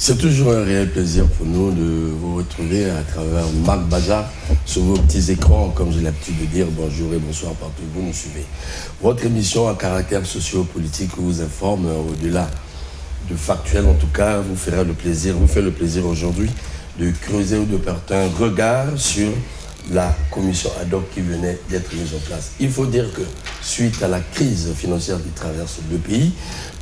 C'est toujours un réel plaisir pour nous de vous retrouver à travers Marc Bazar sur vos petits écrans, comme j'ai l'habitude de dire bonjour et bonsoir partout où vous nous suivez. Votre émission à caractère socio-politique vous informe au-delà de factuel, en tout cas, vous fait le plaisir aujourd'hui de creuser ou de porter un regard sur la commission ad hoc qui venait d'être mise en place. Il faut dire que suite à la crise financière qui traverse le pays,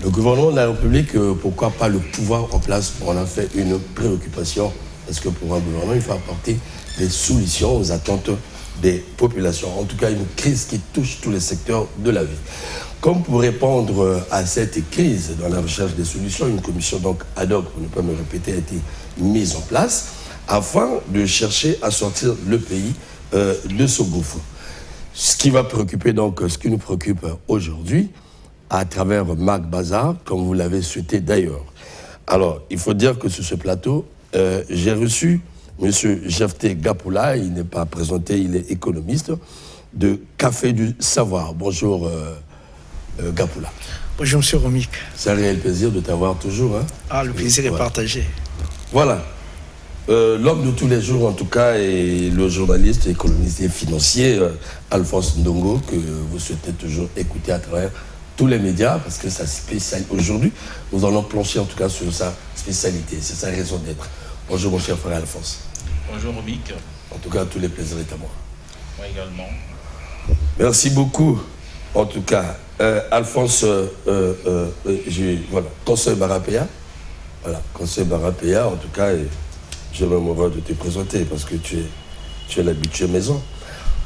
le gouvernement de la République, pourquoi pas le pouvoir en place, on a fait une préoccupation, parce que pour un gouvernement, il faut apporter des solutions aux attentes des populations. En tout cas, une crise qui touche tous les secteurs de la vie. Comme pour répondre à cette crise dans la recherche des solutions, une commission donc ad hoc, pour ne pas me répéter, a été mise en place afin de chercher à sortir le pays de ce gouffre. Ce qui nous préoccupe aujourd'hui, à travers Marc Bazar, comme vous l'avez souhaité d'ailleurs. Alors, il faut dire que sur ce plateau, j'ai reçu M. Jephté Gapoula, il n'est pas présenté, il est économiste, de Café du Savoir. Bonjour Gapoula. Bonjour M. Romik. C'est un réel plaisir de t'avoir toujours. Hein. Ah, le plaisir est partagé. Voilà. L'homme de tous les jours, en tout cas, est le journaliste, économiste et financier Alphonse Ndongo, que vous souhaitez toujours écouter à travers tous les médias, parce que sa spécialité, aujourd'hui, nous allons plancher en tout cas sur sa spécialité, c'est sa raison d'être. Bonjour mon cher frère Alphonse. Bonjour Romik. En tout cas, tous les plaisirs est à moi. Moi également. Merci beaucoup. En tout cas, Alphonse, voilà, conseil Barapéa. Voilà, conseil Barapéa, en tout cas, je me m'honore de te présenter parce que tu es l'habitué maison.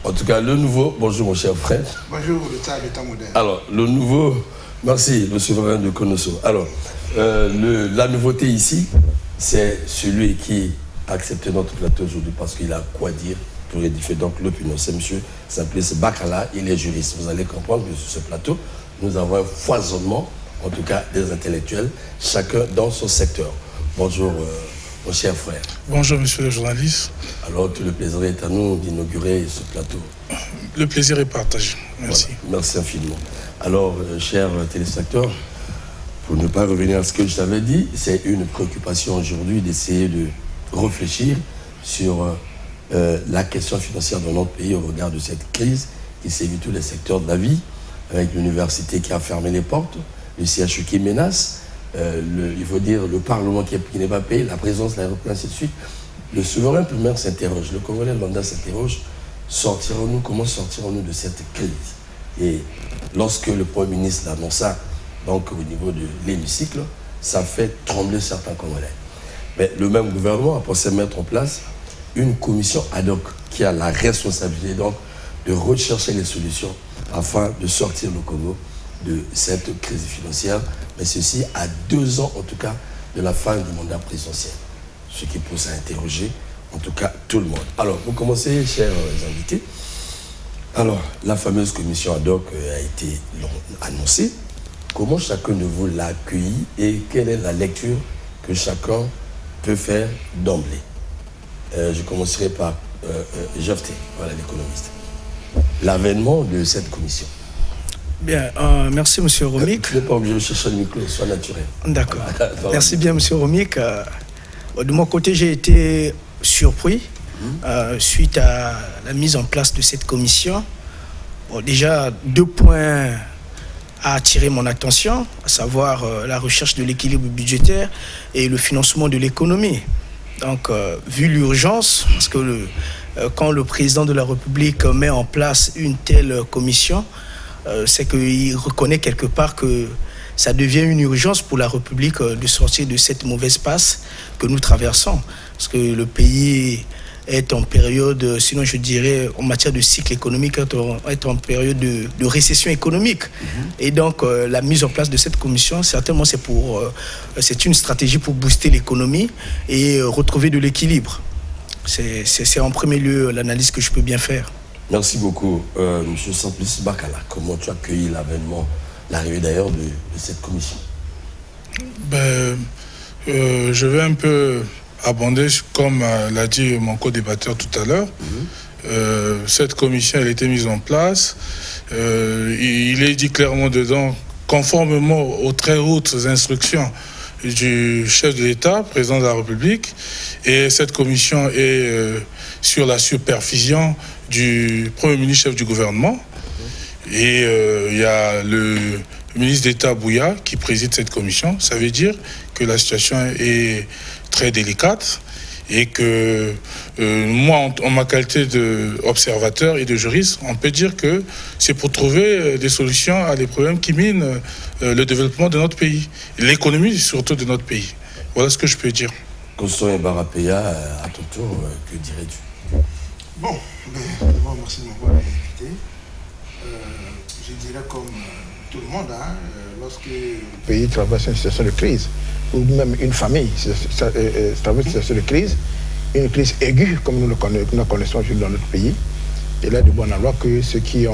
En tout cas, le nouveau, bonjour mon cher frère. Bonjour, l'État moderne. Alors, le nouveau, merci, le souverain de Konosso. Alors, la nouveauté ici, c'est celui qui a accepté notre plateau aujourd'hui parce qu'il a quoi dire pour édifier donc l'opinion. C'est monsieur Simplice Bakala, il est juriste. Vous allez comprendre que sur ce plateau, nous avons un foisonnement, en tout cas des intellectuels, chacun dans son secteur. Bonjour, mon cher frère. Bonjour, monsieur le journaliste. Alors, tout le plaisir est à nous d'inaugurer ce plateau. Le plaisir est partagé. Merci. Voilà. Merci infiniment. Alors, chers téléspectateurs, pour ne pas revenir à ce que je t'avais dit, c'est une préoccupation aujourd'hui d'essayer de réfléchir sur la question financière de notre pays au regard de cette crise qui sévit tous les secteurs de la vie, avec l'université qui a fermé les portes, le CHU qui menace, il faut dire le Parlement qui n'est pas payé, la présence, l'aéroport, ainsi de suite. Le souverain primaire s'interroge, le colonel Landa s'interroge, comment sortirons-nous de cette crise? Et lorsque le Premier ministre l'annonça, donc au niveau de l'hémicycle, ça fait trembler certains Congolais. Mais le même gouvernement a pensé mettre en place une commission ad hoc qui a la responsabilité donc de rechercher les solutions afin de sortir le Congo de cette crise financière, mais ceci à 2 ans en tout cas de la fin du mandat présidentiel. Ce qui pousse à interroger en tout cas tout le monde. Alors, vous commencez, chers invités. Alors, la fameuse commission ad hoc a été annoncée. Comment chacun de vous l'a accueilli et quelle est la lecture que chacun peut faire d'emblée? Je commencerai par Jephté, voilà l'économiste. L'avènement de cette commission. Bien, merci M. Romik. Tu n'es pas obligé de chercher le micro, sois naturel. D'accord. Merci bien M. Romik. De mon côté, j'ai été surpris suite à la mise en place de cette commission. Bon, déjà, 2 points a attiré mon attention, à savoir la recherche de l'équilibre budgétaire et le financement de l'économie. Donc, vu l'urgence, parce que quand le président de la République met en place une telle commission, c'est qu'il reconnaît quelque part que ça devient une urgence pour la République de sortir de cette mauvaise passe que nous traversons. Parce que le pays est en période, sinon je dirais en matière de cycle économique, est en période de récession économique. Et donc la mise en place de cette commission, certainement c'est une stratégie pour booster l'économie et retrouver de l'équilibre. C'est en premier lieu l'analyse que je peux bien faire. Merci beaucoup, M. Simplice Bakala. Comment tu as accueilli l'avènement, l'arrivée d'ailleurs de cette commission? Je vais un peu abonder, comme l'a dit mon co-débatteur tout à l'heure. Cette commission, elle a été mise en place. Il est dit clairement dedans, conformément aux très hautes instructions du chef de l'État, président de la République, et cette commission est sur la supervision du Premier ministre, chef du gouvernement. Et il y a le ministre d'État Bouya qui préside cette commission. Ça veut dire que la situation est très délicate et que moi, en ma qualité d'observateur et de juriste, on peut dire que c'est pour trouver des solutions à des problèmes qui minent le développement de notre pays, l'économie surtout de notre pays. Voilà ce que je peux dire. Constant Barapéa, à ton tour, que dirais-tu? Bon, d'abord, merci de m'avoir invité. Je dirais comme tout le monde, lorsque le pays traverse une situation de crise, ou même une famille traverse une situation de crise, une crise aiguë, comme nous connaissons aujourd'hui dans notre pays, il est de bon aloi que ceux qui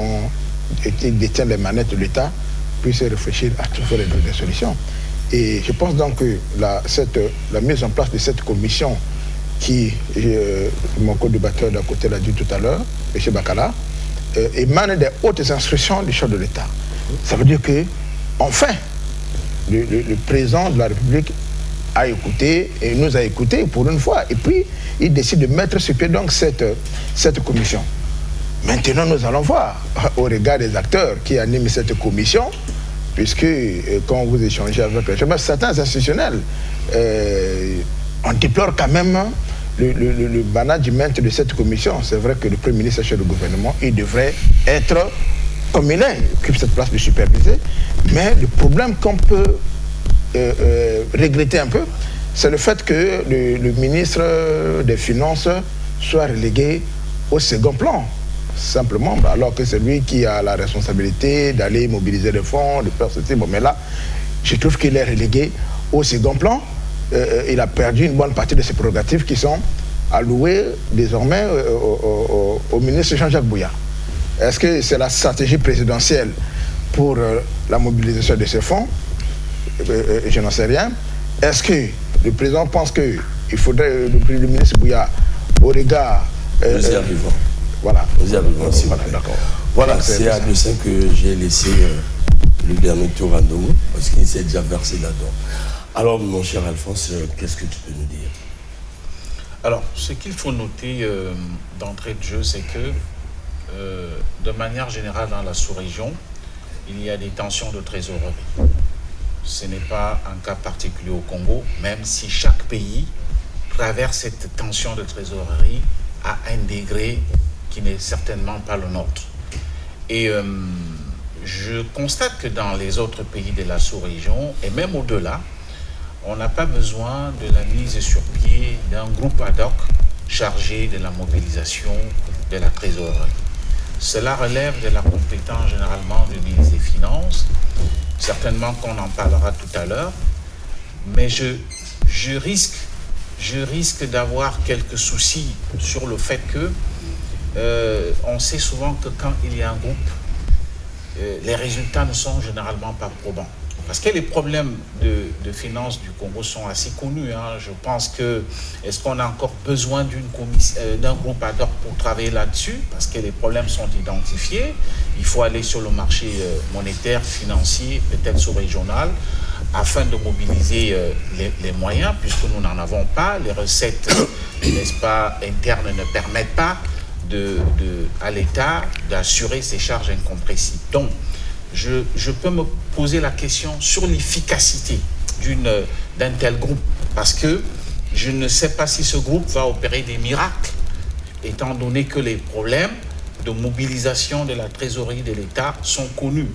détiennent les manettes de l'État puissent réfléchir à trouver des solutions. Et je pense donc que la mise en place de cette commission qui, mon co-débatteur d'un côté l'a dit tout à l'heure, M. Bakala, émane des hautes instructions du chef de l'État. Ça veut dire que, enfin, le président de la République a écouté et nous a écouté pour une fois. Et puis, il décide de mettre sur pied donc cette commission. Maintenant, nous allons voir, au regard des acteurs qui animent cette commission, puisque quand vous échangez avec certains institutionnels, on déplore quand même le management de cette commission. C'est vrai que le Premier ministre, chef du gouvernement, il devrait être comme il est, il occupe cette place de superviser. Mais le problème qu'on peut regretter un peu, c'est le fait que le ministre des Finances soit relégué au second plan, simplement, alors que c'est lui qui a la responsabilité d'aller mobiliser les fonds, de faire ceci. Bon, mais là, je trouve qu'il est relégué au second plan. Il a perdu une bonne partie de ses prérogatives qui sont allouées désormais au ministre Jean-Jacques Bouya. Est-ce que c'est la stratégie présidentielle pour la mobilisation de ces fonds? Je n'en sais rien. Est-ce que le président pense qu'il faudrait le ministre Bouya, au regard... Nous y arrivons. Voilà. Nous y arrivons, s'il vous plaît. D'accord. Voilà, c'est à dessein que j'ai laissé le dernier tour à Ndongo, parce qu'il s'est déjà versé là-dedans. Alors, mon cher Alphonse, qu'est-ce que tu peux nous dire? Alors, ce qu'il faut noter d'entrée de jeu, c'est que, de manière générale, dans la sous-région, il y a des tensions de trésorerie. Ce n'est pas un cas particulier au Congo, même si chaque pays traverse cette tension de trésorerie à un degré qui n'est certainement pas le nôtre. Et je constate que dans les autres pays de la sous-région, et même au-delà, on n'a pas besoin de la mise sur pied d'un groupe ad hoc chargé de la mobilisation de la trésorerie. Cela relève de la compétence généralement du ministre des Finances, certainement qu'on en parlera tout à l'heure, mais je risque d'avoir quelques soucis sur le fait que on sait souvent que quand il y a un groupe, les résultats ne sont généralement pas probants. Parce que les problèmes de finances du Congo sont assez connus. Je pense que, est-ce qu'on a encore besoin d'un groupe ad hoc pour travailler là-dessus? Parce que les problèmes sont identifiés. Il faut aller sur le marché monétaire, financier, peut-être sous-régional, afin de mobiliser les moyens, puisque nous n'en avons pas. Les recettes, n'est-ce pas, internes ne permettent pas à l'État d'assurer ses charges incompressibles. Donc, je peux me poser la question sur l'efficacité d'un tel groupe, parce que je ne sais pas si ce groupe va opérer des miracles, étant donné que les problèmes de mobilisation de la trésorerie de l'État sont connus.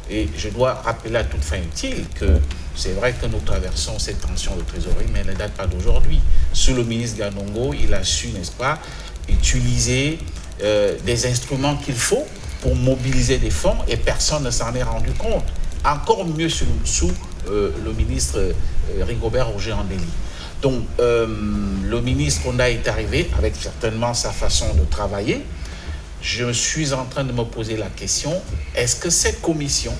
Et je dois rappeler à toute fin utile que c'est vrai que nous traversons cette tension de trésorerie, mais elle ne date pas d'aujourd'hui. Sous le ministre Ganongo, il a su, n'est-ce pas, utiliser des instruments qu'il faut pour mobiliser des fonds et personne ne s'en est rendu compte. Encore mieux sous le ministre Rigobert Roger-Andély. Donc, le ministre Onda est arrivé avec certainement sa façon de travailler. Je suis en train de me poser la question, est-ce que cette commission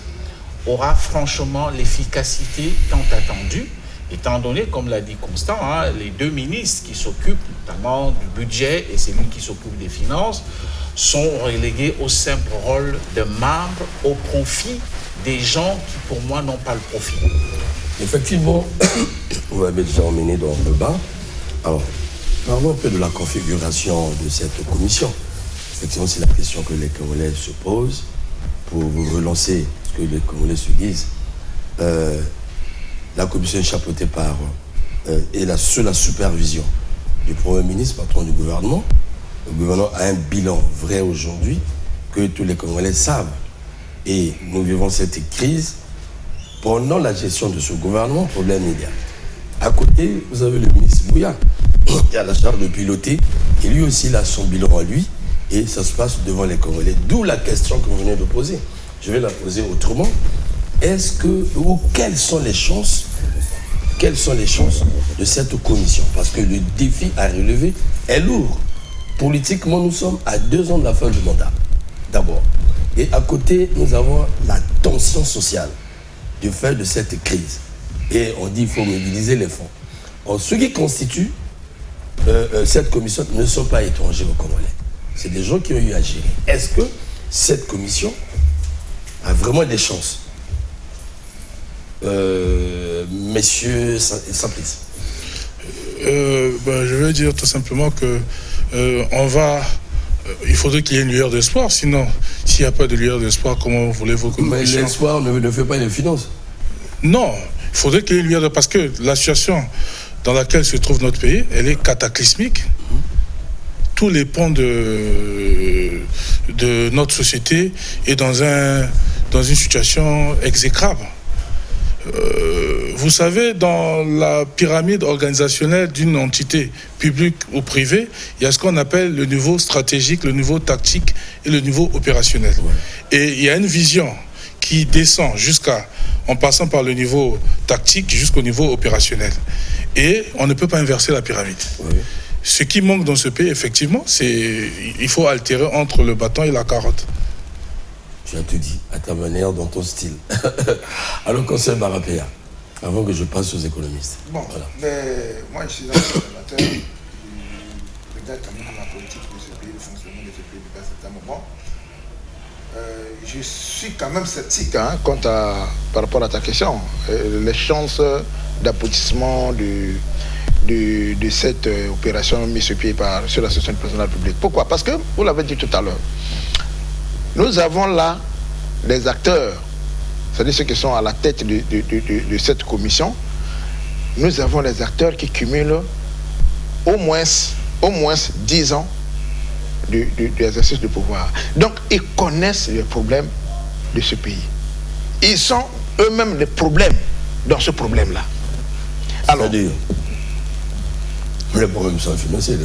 aura franchement l'efficacité tant attendue, étant donné, comme l'a dit Constant, les deux ministres qui s'occupent notamment du budget et celui qui s'occupe des finances sont relégués au simple rôle de membres au profit des gens qui, pour moi, n'ont pas le profit. Effectivement, vous m'avez déjà emmené dans le bas. Alors, parlons un peu de la configuration de cette commission. Effectivement, c'est la question que les Congolais se posent pour vous relancer, ce que les Congolais se disent. La commission est chapeautée par sous la supervision du Premier ministre, patron du gouvernement. Le gouvernement a un bilan vrai aujourd'hui que tous les Congolais savent. Et nous vivons cette crise pendant la gestion de ce gouvernement, problème immédiat. À côté, vous avez le ministre Bouya, qui a la charge de piloter, et lui aussi il a son bilan à lui, et ça se passe devant les Congolais. D'où la question que vous venez de poser. Je vais la poser autrement. Quelles sont les chances de cette commission? Parce que le défi à relever est lourd. Politiquement, nous sommes à 2 ans de la fin du mandat, d'abord. Et à côté, nous avons la tension sociale du fait de cette crise. Et on dit qu'il faut mobiliser les fonds. En ce qui constitue cette commission ne sont pas étrangers aux Congolais. C'est des gens qui ont eu à gérer. Est-ce que cette commission a vraiment des chances? Messieurs Simplice. Je vais dire tout simplement que il faudrait qu'il y ait une lueur d'espoir. Sinon, s'il n'y a pas de lueur d'espoir, comment voulez-vous que nous Mais l'espoir ne fait pas les finances. Non, il faudrait qu'il y ait une lueur d'espoir. Parce que la situation dans laquelle se trouve notre pays, elle est cataclysmique. Tous les pans de notre société est dans une situation exécrable. Vous savez, dans la pyramide organisationnelle d'une entité publique ou privée, il y a ce qu'on appelle le niveau stratégique, le niveau tactique et le niveau opérationnel. Et il y a une vision qui descend en passant par le niveau tactique jusqu'au niveau opérationnel. Et on ne peut pas inverser la pyramide. Ce qui manque dans ce pays, effectivement, il faut altérer entre le bâton et la carotte. Tu as tout dit, à ta manière, dans ton style. Alors, conseil Barapéa, avant que je passe aux économistes. Bon, voilà. Mais moi, je suis un observateur, je regarde quand même la politique de ce pays, le fonctionnement de ce pays depuis un certain moment. Je suis quand même sceptique par rapport à ta question. Les chances d'aboutissement de cette opération mise sur pied sur l'association du président de la République. Pourquoi? Parce que, vous l'avez dit tout à l'heure, nous avons là des acteurs, c'est-à-dire ceux qui sont à la tête de cette commission. Nous avons des acteurs qui cumulent au moins 10 ans d'exercice de pouvoir. Donc, ils connaissent les problèmes de ce pays. Ils sont eux-mêmes les problèmes dans ce problème-là. Alors, les problèmes sont financiers.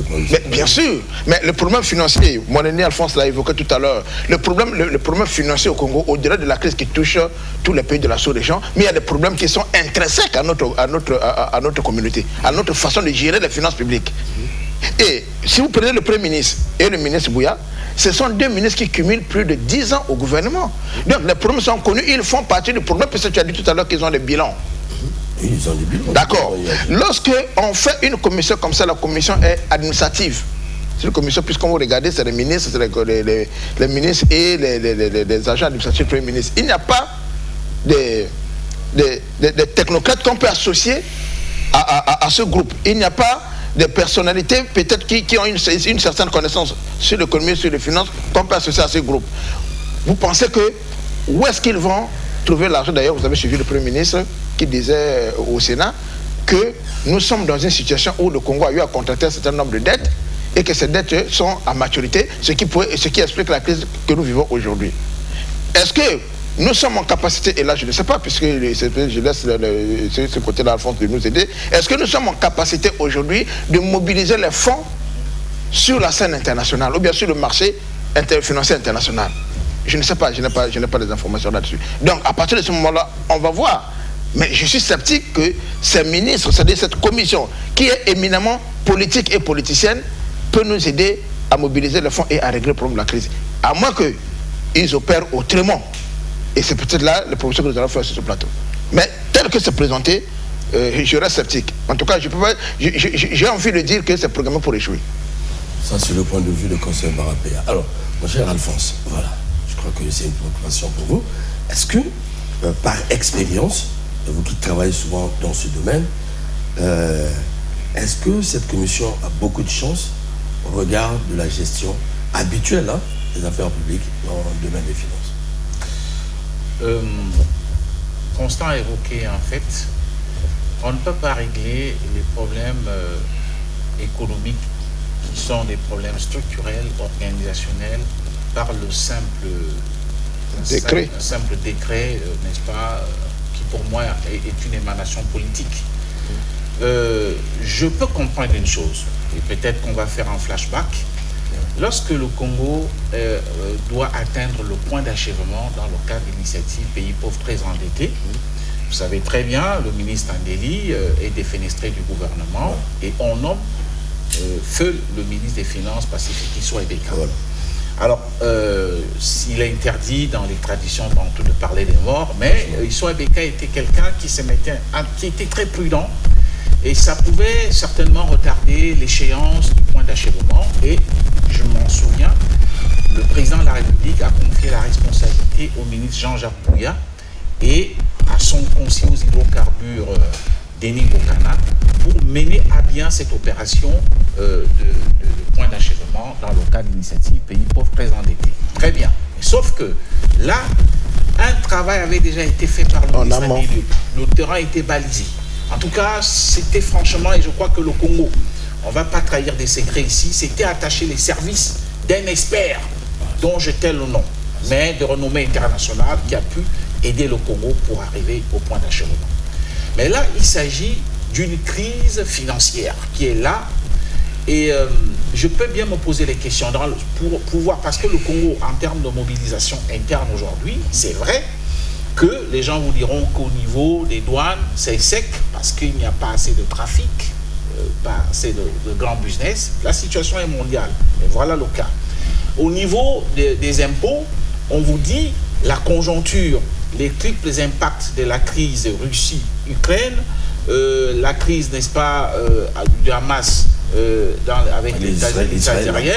Bien sûr, mais le problème financier, mon aîné Alphonse l'a évoqué tout à l'heure, le problème financier au Congo, au-delà de la crise qui touche tous les pays de la sous-région, mais il y a des problèmes qui sont intrinsèques à notre communauté, à notre façon de gérer les finances publiques. Et si vous prenez le Premier ministre et le ministre Bouya, ce sont 2 ministres qui cumulent plus de 10 ans au gouvernement. Donc les problèmes sont connus, ils font partie du problème, puisque tu as dit tout à l'heure qu'ils ont des bilans. Ils ont des bilans. D'accord. Lorsqu'on fait une commission comme ça, la commission est administrative. C'est une commission, puisqu'on vous regardez, c'est les ministres, c'est les ministres et les agents administratifs du Premier ministre. Il n'y a pas des technocrates qu'on peut associer à ce groupe. Il n'y a pas des personnalités peut-être qui ont une certaine connaissance sur l'économie, sur les finances, qu'on peut associer à ce groupe. Vous pensez que où est-ce qu'ils vont trouver l'argent? D'ailleurs, vous avez suivi le Premier ministre qui disait au Sénat que nous sommes dans une situation où le Congo a eu à contracter un certain nombre de dettes et que ces dettes sont à maturité, ce qui explique la crise que nous vivons aujourd'hui. Est-ce que nous sommes en capacité, et là je ne sais pas, puisque je laisse ce côté-là Alphonse de nous aider, est-ce que nous sommes en capacité aujourd'hui de mobiliser les fonds sur la scène internationale ou bien sur le marché financier international? Je ne sais pas, je n'ai pas les informations là-dessus. Donc à partir de ce moment-là, on va voir. Mais je suis sceptique que ces ministres, c'est-à-dire cette commission qui est éminemment politique et politicienne, peut nous aider à mobiliser les fonds et à régler le problème de la crise. À moins qu'ils opèrent autrement. Et c'est peut-être là le proposition que nous allons faire sur ce plateau. Mais tel que c'est présenté, je reste sceptique. En tout cas, j'ai envie de dire que c'est programmé pour échouer. Ça, c'est le point de vue de conseil Barapéa. Alors, mon cher Alphonse, voilà, je crois que c'est une préoccupation pour vous. Est-ce que, par expérience, vous qui travaillez souvent dans ce domaine, est-ce que cette commission a beaucoup de chance au regard de la gestion habituelle des affaires publiques dans le domaine des finances? Constant a évoqué, en fait, on ne peut pas régler les problèmes économiques qui sont des problèmes structurels, organisationnels, par le simple décret, n'est-ce pas, qui pour moi est une émanation politique. Je peux comprendre une chose, et peut-être qu'on va faire un flashback. Lorsque le Congo doit atteindre le point d'achèvement dans le cadre de l'initiative Pays pauvres très endettés, vous savez très bien, le ministre Andeli est défenestré du gouvernement et on nomme feu le ministre des Finances Pacifique Issou Ebeka. Voilà. Alors, il est interdit dans les traditions bantoues de parler des morts, mais Issou Ebeka était quelqu'un qui était très prudent et ça pouvait certainement retarder l'échéance du point d'achèvement. Et je m'en souviens, le président de la République a confié la responsabilité au ministre Jean-Jacques Bouya et à son conseiller aux hydrocarbures Denis Bokana pour mener à bien cette opération de point d'achèvement dans le cadre de l'initiative Pays pauvres très endettés. Très bien. Sauf que là, un travail avait déjà été fait par le ministre Andeli. Le terrain était balisé. En tout cas, c'était franchement, et je crois que le Congo, on ne va pas trahir des secrets ici, c'était attacher les services d'un expert dont je tais le nom, mais de renommée internationale qui a pu aider le Congo pour arriver au point d'achèvement. Mais là, il s'agit d'une crise financière qui est là et je peux bien me poser les questions pour pouvoir, parce que le Congo, en termes de mobilisation interne aujourd'hui, c'est vrai que les gens vous diront qu'au niveau des douanes, c'est sec parce qu'il n'y a pas assez de trafic, pas assez de grand business. La situation est mondiale, et voilà le cas. Au niveau des impôts, on vous dit la conjoncture, les triples impacts de la crise Russie-Ukraine, la crise, n'est-ce pas, du Hamas avec les Israéliens,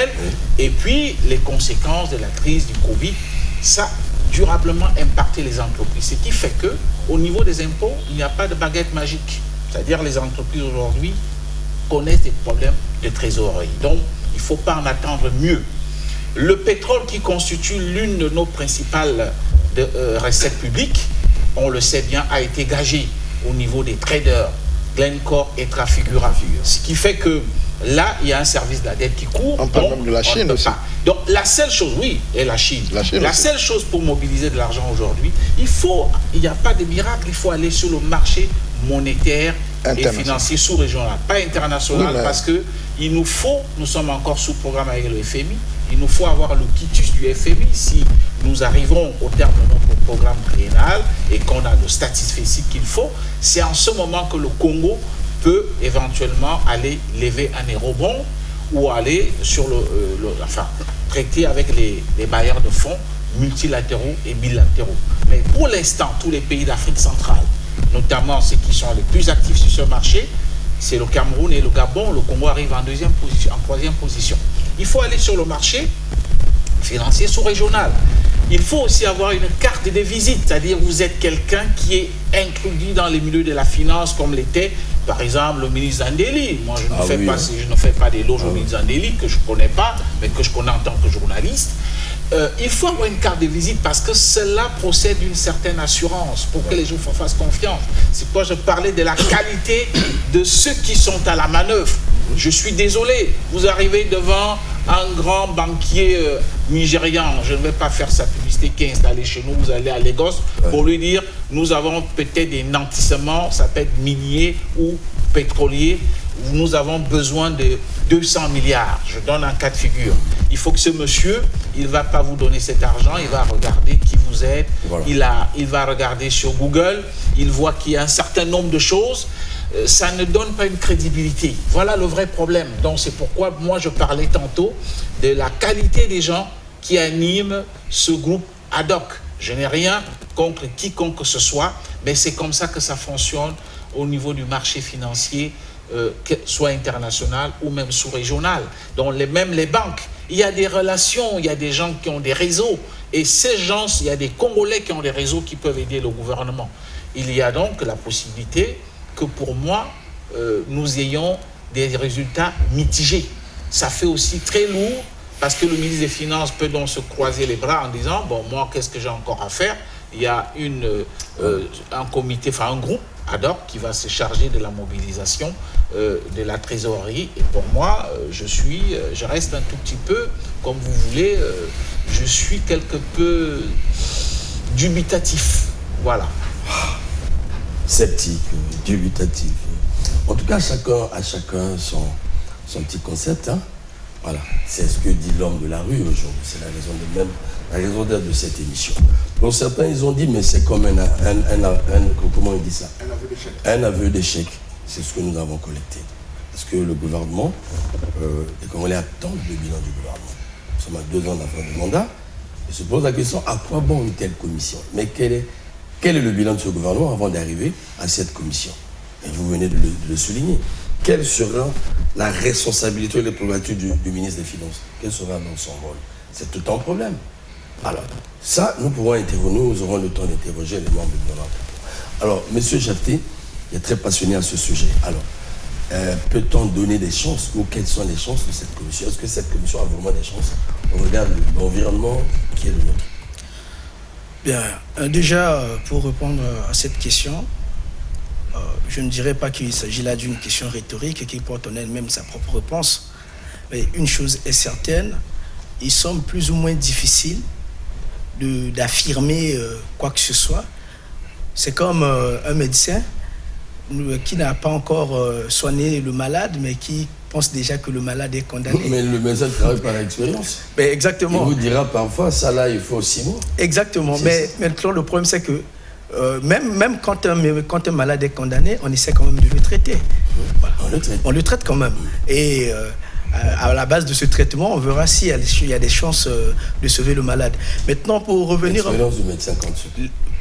et puis les conséquences de la crise du Covid, ça durablement impacté les entreprises. Ce qui fait que, au niveau des impôts, il n'y a pas de baguette magique. C'est-à-dire les entreprises aujourd'hui connaissent des problèmes de trésorerie. Donc, il ne faut pas en attendre mieux. Le pétrole qui constitue l'une de nos principales recettes publiques, on le sait bien, a été gagé au niveau des traders, Glencore et Trafigura. Ce qui fait que là, il y a un service de la dette qui court. On parle même de la Chine aussi. Donc, la seule chose, oui, et la Chine. La seule chose pour mobiliser de l'argent aujourd'hui, il n'y a pas de miracle, il faut aller sur le marché monétaire et financier sous-régional, pas international, oui, parce que nous sommes encore sous programme avec le FMI, il nous faut avoir le quitus du FMI si nous arrivons au terme de notre programme triennal et qu'on a le statistique qu'il faut. C'est en ce moment que le Congo peut éventuellement aller lever un eurobond ou aller sur traiter avec les bailleurs de fonds multilatéraux et bilatéraux. Mais pour l'instant, tous les pays d'Afrique centrale, notamment ceux qui sont les plus actifs sur ce marché, c'est le Cameroun et le Gabon. Le Congo arrive en troisième position. Il faut aller sur le marché financier sous-régional. Il faut aussi avoir une carte de visite, c'est-à-dire vous êtes quelqu'un qui est introduit dans les milieux de la finance comme l'était, par exemple, le ministre Andeli. Moi, je ne fais pas d'éloge au ministre Andeli, que je ne connais pas, mais que je connais en tant que journaliste. Il faut avoir une carte de visite parce que cela procède d'une certaine assurance pour que les gens fassent confiance. C'est pourquoi je parlais de la qualité de ceux qui sont à la manœuvre. Je suis désolé, vous arrivez devant un grand banquier nigérian, je ne vais pas faire sa publicité, qui est installé chez nous, vous allez à Lagos pour lui dire, nous avons peut-être des nantissements, ça peut être minier ou pétrolier, nous avons besoin de 200 milliards. Je donne un cas de figure. Il faut que ce monsieur, il ne va pas vous donner cet argent, il va regarder qui vous êtes, il va regarder sur Google, il voit qu'il y a un certain nombre de choses, ça ne donne pas une crédibilité. Voilà le vrai problème. Donc c'est pourquoi moi je parlais tantôt de la qualité des gens qui animent ce groupe ad hoc. Je n'ai rien contre quiconque que ce soit, mais c'est comme ça que ça fonctionne au niveau du marché financier, soit international ou même sous-régional. Donc même les banques, il y a des relations, il y a des gens qui ont des réseaux, et ces gens, il y a des Congolais qui ont des réseaux qui peuvent aider le gouvernement. il y a donc la possibilité que pour moi, nous ayons des résultats mitigés. Ça fait aussi très lourd parce que le ministre des Finances peut donc se croiser les bras en disant « Bon, moi, qu'est-ce que j'ai encore à faire ?» Il y a un comité, enfin un groupe ad hoc qui va se charger de la mobilisation de la trésorerie. Et pour moi, je reste un tout petit peu, comme vous voulez, je suis quelque peu dubitatif. Voilà. Sceptique, dubitatif. En tout cas, à chacun son petit concept. Hein. Voilà, c'est ce que dit l'homme de la rue aujourd'hui. C'est la raison d'être de cette émission. Pour certains, ils ont dit, mais c'est comme comment on dit ça? Un aveu d'échec. Un aveu d'échec. C'est ce que nous avons collecté. Parce que le gouvernement, les Congolais attendent le bilan du gouvernement. Nous sommes à 2 ans de la fin du mandat. Ils se posent la question, à quoi bon une telle commission? Mais quel est le bilan de ce gouvernement avant d'arriver à cette commission? Et vous venez de le souligner. Quelle sera la responsabilité et les prérogatives du ministre des Finances? Quel sera donc son rôle? C'est tout un problème. Alors, ça, nous aurons le temps d'interroger les membres du gouvernement. Alors, M. Jafté est très passionné à ce sujet. Alors, peut-on donner des chances ou quelles sont les chances de cette commission? Est-ce que cette commission a vraiment des chances? On regarde l'environnement qui est le nôtre. Bien, déjà, pour répondre à cette question, je ne dirais pas qu'il s'agit là d'une question rhétorique qui porte en elle-même sa propre réponse. Mais une chose est certaine, il semble plus ou moins difficile d'affirmer quoi que ce soit. C'est comme un médecin qui n'a pas encore soigné le malade, mais qui pense déjà que le malade est condamné. Mais le médecin travaille par expérience. Mais exactement. Il vous dira parfois, ça là, il faut 6 mois. Exactement. Mais maintenant, le problème, c'est que même quand un malade est condamné, on essaie quand même de le traiter. Voilà. On le traite quand même. Et à la base de ce traitement, on verra s'il y a des chances de sauver le malade. Maintenant, pour revenir... L'expérience du médecin compte.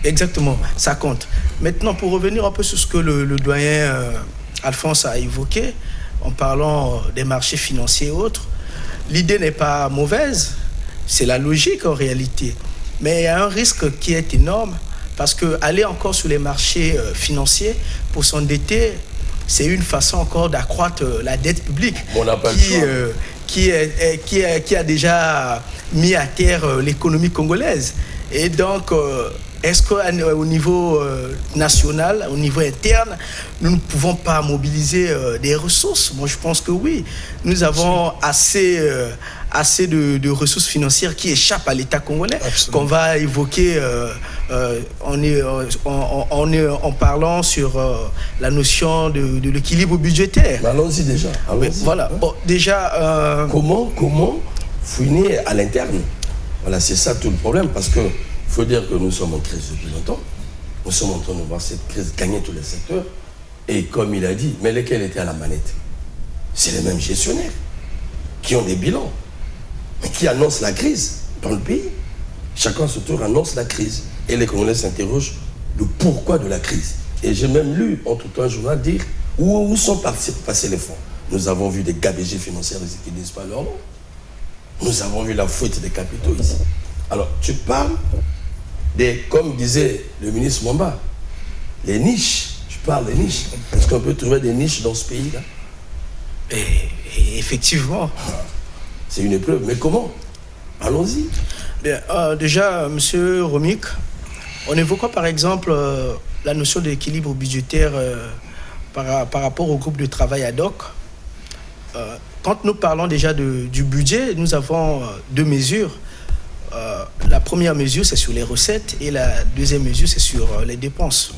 Exactement, ça compte. Maintenant, pour revenir un peu sur ce que le doyen Alphonse a évoqué, en parlant des marchés financiers et autres, l'idée n'est pas mauvaise, c'est la logique en réalité. Mais il y a un risque qui est énorme, parce qu'aller encore sur les marchés financiers pour s'endetter, c'est une façon encore d'accroître la dette publique qui a déjà mis à terre l'économie congolaise. Et donc, est-ce qu'au niveau national, au niveau interne, nous ne pouvons pas mobiliser des ressources? Moi, je pense que oui. Nous avons assez de ressources financières qui échappent à l'État congolais, qu'on va évoquer en parlant sur la notion de l'équilibre budgétaire. Allons-y déjà. Voilà. Bon, déjà... Comment fouiner à l'interne? Voilà, c'est ça tout le problème, parce que il faut dire que nous sommes en crise depuis longtemps. Nous sommes en train de voir cette crise gagner tous les secteurs. Et comme il a dit, mais lesquels étaient à la manette? C'est les mêmes gestionnaires qui ont des bilans, mais qui annoncent la crise dans le pays. Chacun ce tour annonce la crise. Et les Congolais s'interrogent le pourquoi de la crise. Et j'ai même lu, en tout temps, un journal dire où sont passés les fonds. Nous avons vu des gabégies financières ici qui ne disent pas leur nom. Nous avons vu la fuite des capitaux ici. Alors, tu parles comme disait le ministre Mwamba, les niches. Tu parles des niches. Est-ce qu'on peut trouver des niches dans ce pays-là? Et effectivement. C'est une épreuve. Mais comment? Allons-y. Bien, déjà, M. Romik, on évoquera par exemple la notion d'équilibre budgétaire par rapport au groupe de travail ad hoc. Quand nous parlons déjà du budget, nous avons 2 mesures. La première mesure, c'est sur les recettes, et la deuxième mesure, c'est sur les dépenses.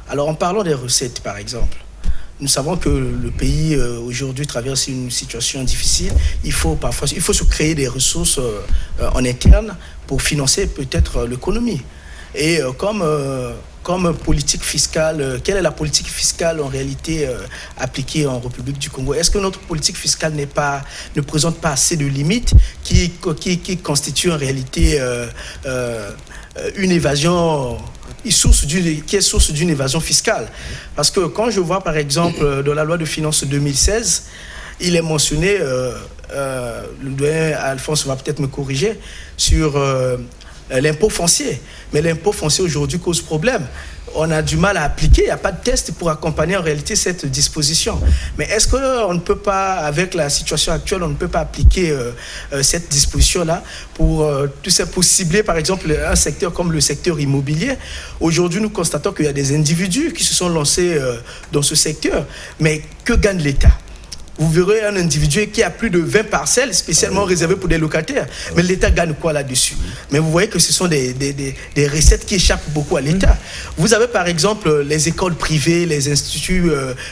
Alors, en parlant des recettes, par exemple, nous savons que le pays aujourd'hui traverse une situation difficile. Il faut se créer des ressources en interne pour financer peut-être l'économie. Et comme politique fiscale, quelle est la politique fiscale en réalité appliquée en République du Congo? Est-ce que notre politique fiscale ne présente pas assez de limites qui constituent en réalité une évasion qui est source d'une évasion fiscale? Parce que quand je vois par exemple dans la loi de finances 2016, il est mentionné, le doyen Alphonse va peut-être me corriger, sur l'impôt foncier. Mais l'impôt foncier aujourd'hui cause problème. On a du mal à appliquer, il n'y a pas de test pour accompagner en réalité cette disposition. Mais est-ce qu'on ne peut pas, avec la situation actuelle, on ne peut pas appliquer cette disposition-là pour cibler par exemple un secteur comme le secteur immobilier? Aujourd'hui, nous constatons qu'il y a des individus qui se sont lancés dans ce secteur, mais que gagne l'État? Vous verrez un individu qui a plus de 20 parcelles spécialement réservées pour des locataires. Mais l'État gagne quoi là-dessus? Mais vous voyez que ce sont des recettes qui échappent beaucoup à l'État. Vous avez par exemple les écoles privées, les instituts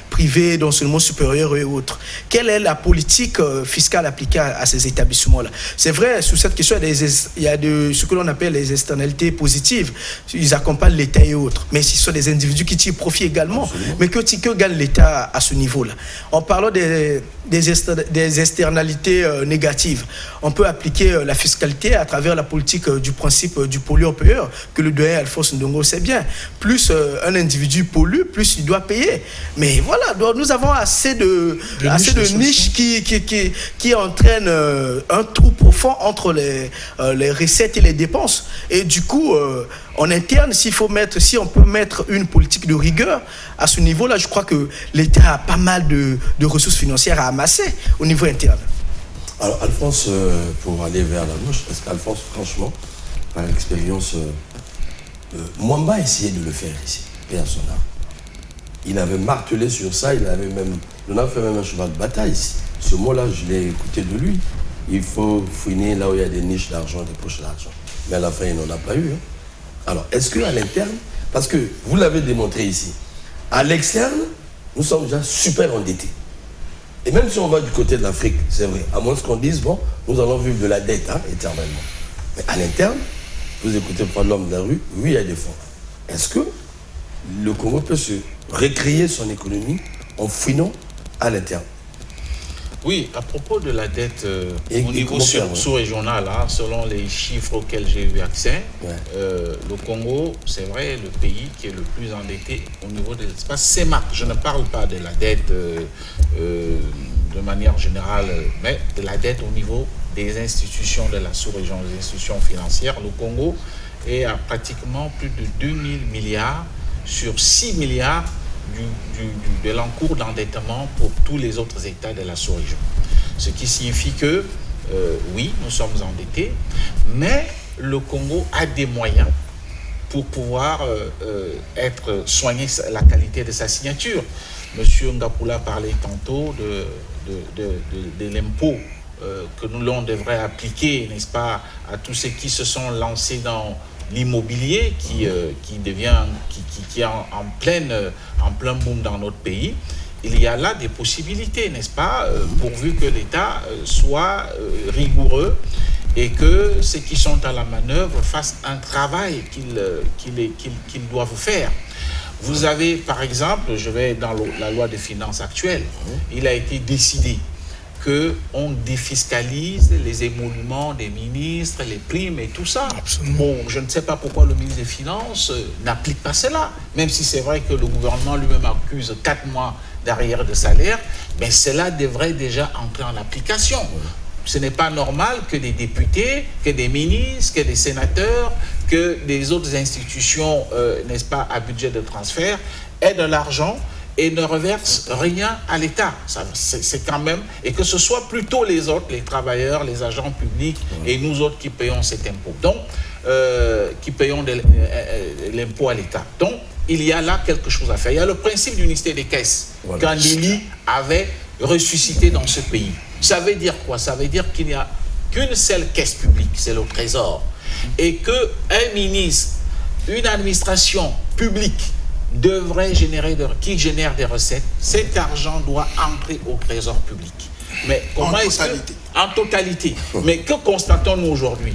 privés d'enseignement supérieur et autres. Quelle est la politique fiscale appliquée à ces établissements-là? C'est vrai, sur cette question, il y a ce que l'on appelle les externalités positives. Ils accompagnent l'État et autres. Mais ce sont des individus qui tirent profit également. Absolument. Mais que gagne l'État à ce niveau-là? En parlant des externalités négatives, on peut appliquer la fiscalité à travers la politique du principe du pollueur-payeur, que le doyen Alphonse Ndongo sait bien. Plus un individu pollue, plus il doit payer. Mais voilà, donc nous avons assez de niches qui entraînent un trou profond entre les recettes et les dépenses. Et du coup, en interne, si on peut mettre une politique de rigueur à ce niveau-là, je crois que l'État a pas mal de ressources financières à amasser au niveau interne. Alors Alphonse, pour aller vers la gauche, parce qu'Alphonse, franchement, par expérience, Mwamba a essayé de le faire ici, paix à son âme. Il avait martelé sur ça, on a fait même un cheval de bataille ici. Ce mot-là, je l'ai écouté de lui. Il faut fouiner là où il y a des niches d'argent, des poches d'argent. Mais à la fin, il n'en a pas eu. Hein. Alors, est-ce qu'à l'interne, parce que vous l'avez démontré ici, à l'externe, nous sommes déjà super endettés. Et même si on va du côté de l'Afrique, c'est vrai, à moins qu'on dise, bon, nous allons vivre de la dette, éternellement. Mais à l'interne, vous écoutez pas l'homme de la rue, oui, il y a des fonds. Est-ce que le Congo peut se recréer son économie en fouinant à l'interne? Oui, à propos de la dette au niveau sous-régional, selon les chiffres auxquels j'ai eu accès, le Congo, c'est vrai, le pays qui est le plus endetté au niveau de l'espace CEMAC. Je ne parle pas de la dette de manière générale, mais de la dette au niveau des institutions de la sous-région, des institutions financières. Le Congo est à pratiquement plus de 2000 milliards sur 6 milliards de l'encours d'endettement pour tous les autres États de la sous-région. Ce qui signifie que, oui, nous sommes endettés, mais le Congo a des moyens pour pouvoir soigner la qualité de sa signature. Monsieur Ngapula parlait tantôt de l'impôt que l'on devrait appliquer, n'est-ce pas, à tous ceux qui se sont lancés dans l'immobilier qui est en plein boom dans notre pays. Il y a là des possibilités, n'est-ce pas, pourvu que l'État soit rigoureux et que ceux qui sont à la manœuvre fassent un travail qu'ils doivent faire. Vous avez, par exemple, je vais dans la loi des finances actuelle, il a été décidé qu'on défiscalise les émoluments des ministres, les primes et tout ça. Absolument. Bon, je ne sais pas pourquoi le ministre des Finances n'applique pas cela. Même si c'est vrai que le gouvernement lui-même accuse 4 mois d'arrière de salaire, mais cela devrait déjà entrer en application. Ce n'est pas normal que des députés, que des ministres, que des sénateurs, que des autres institutions, n'est-ce pas, à budget de transfert, aient de l'argent et ne reverse rien à l'État. C'est quand même... Et que ce soit plutôt les autres, les travailleurs, les agents publics et nous autres qui payons cet impôt. Donc, qui payons l'impôt à l'État. Donc, il y a là quelque chose à faire. Il y a le principe d'unité des caisses qu'Andéli avait ressuscité dans ce pays. Ça veut dire quoi? Ça veut dire qu'il n'y a qu'une seule caisse publique, c'est le Trésor. Et qu'un ministre, une administration publique devrait qui génère des recettes, cet argent doit entrer au trésor public. Mais comment en totalité. Mais que constatons-nous aujourd'hui?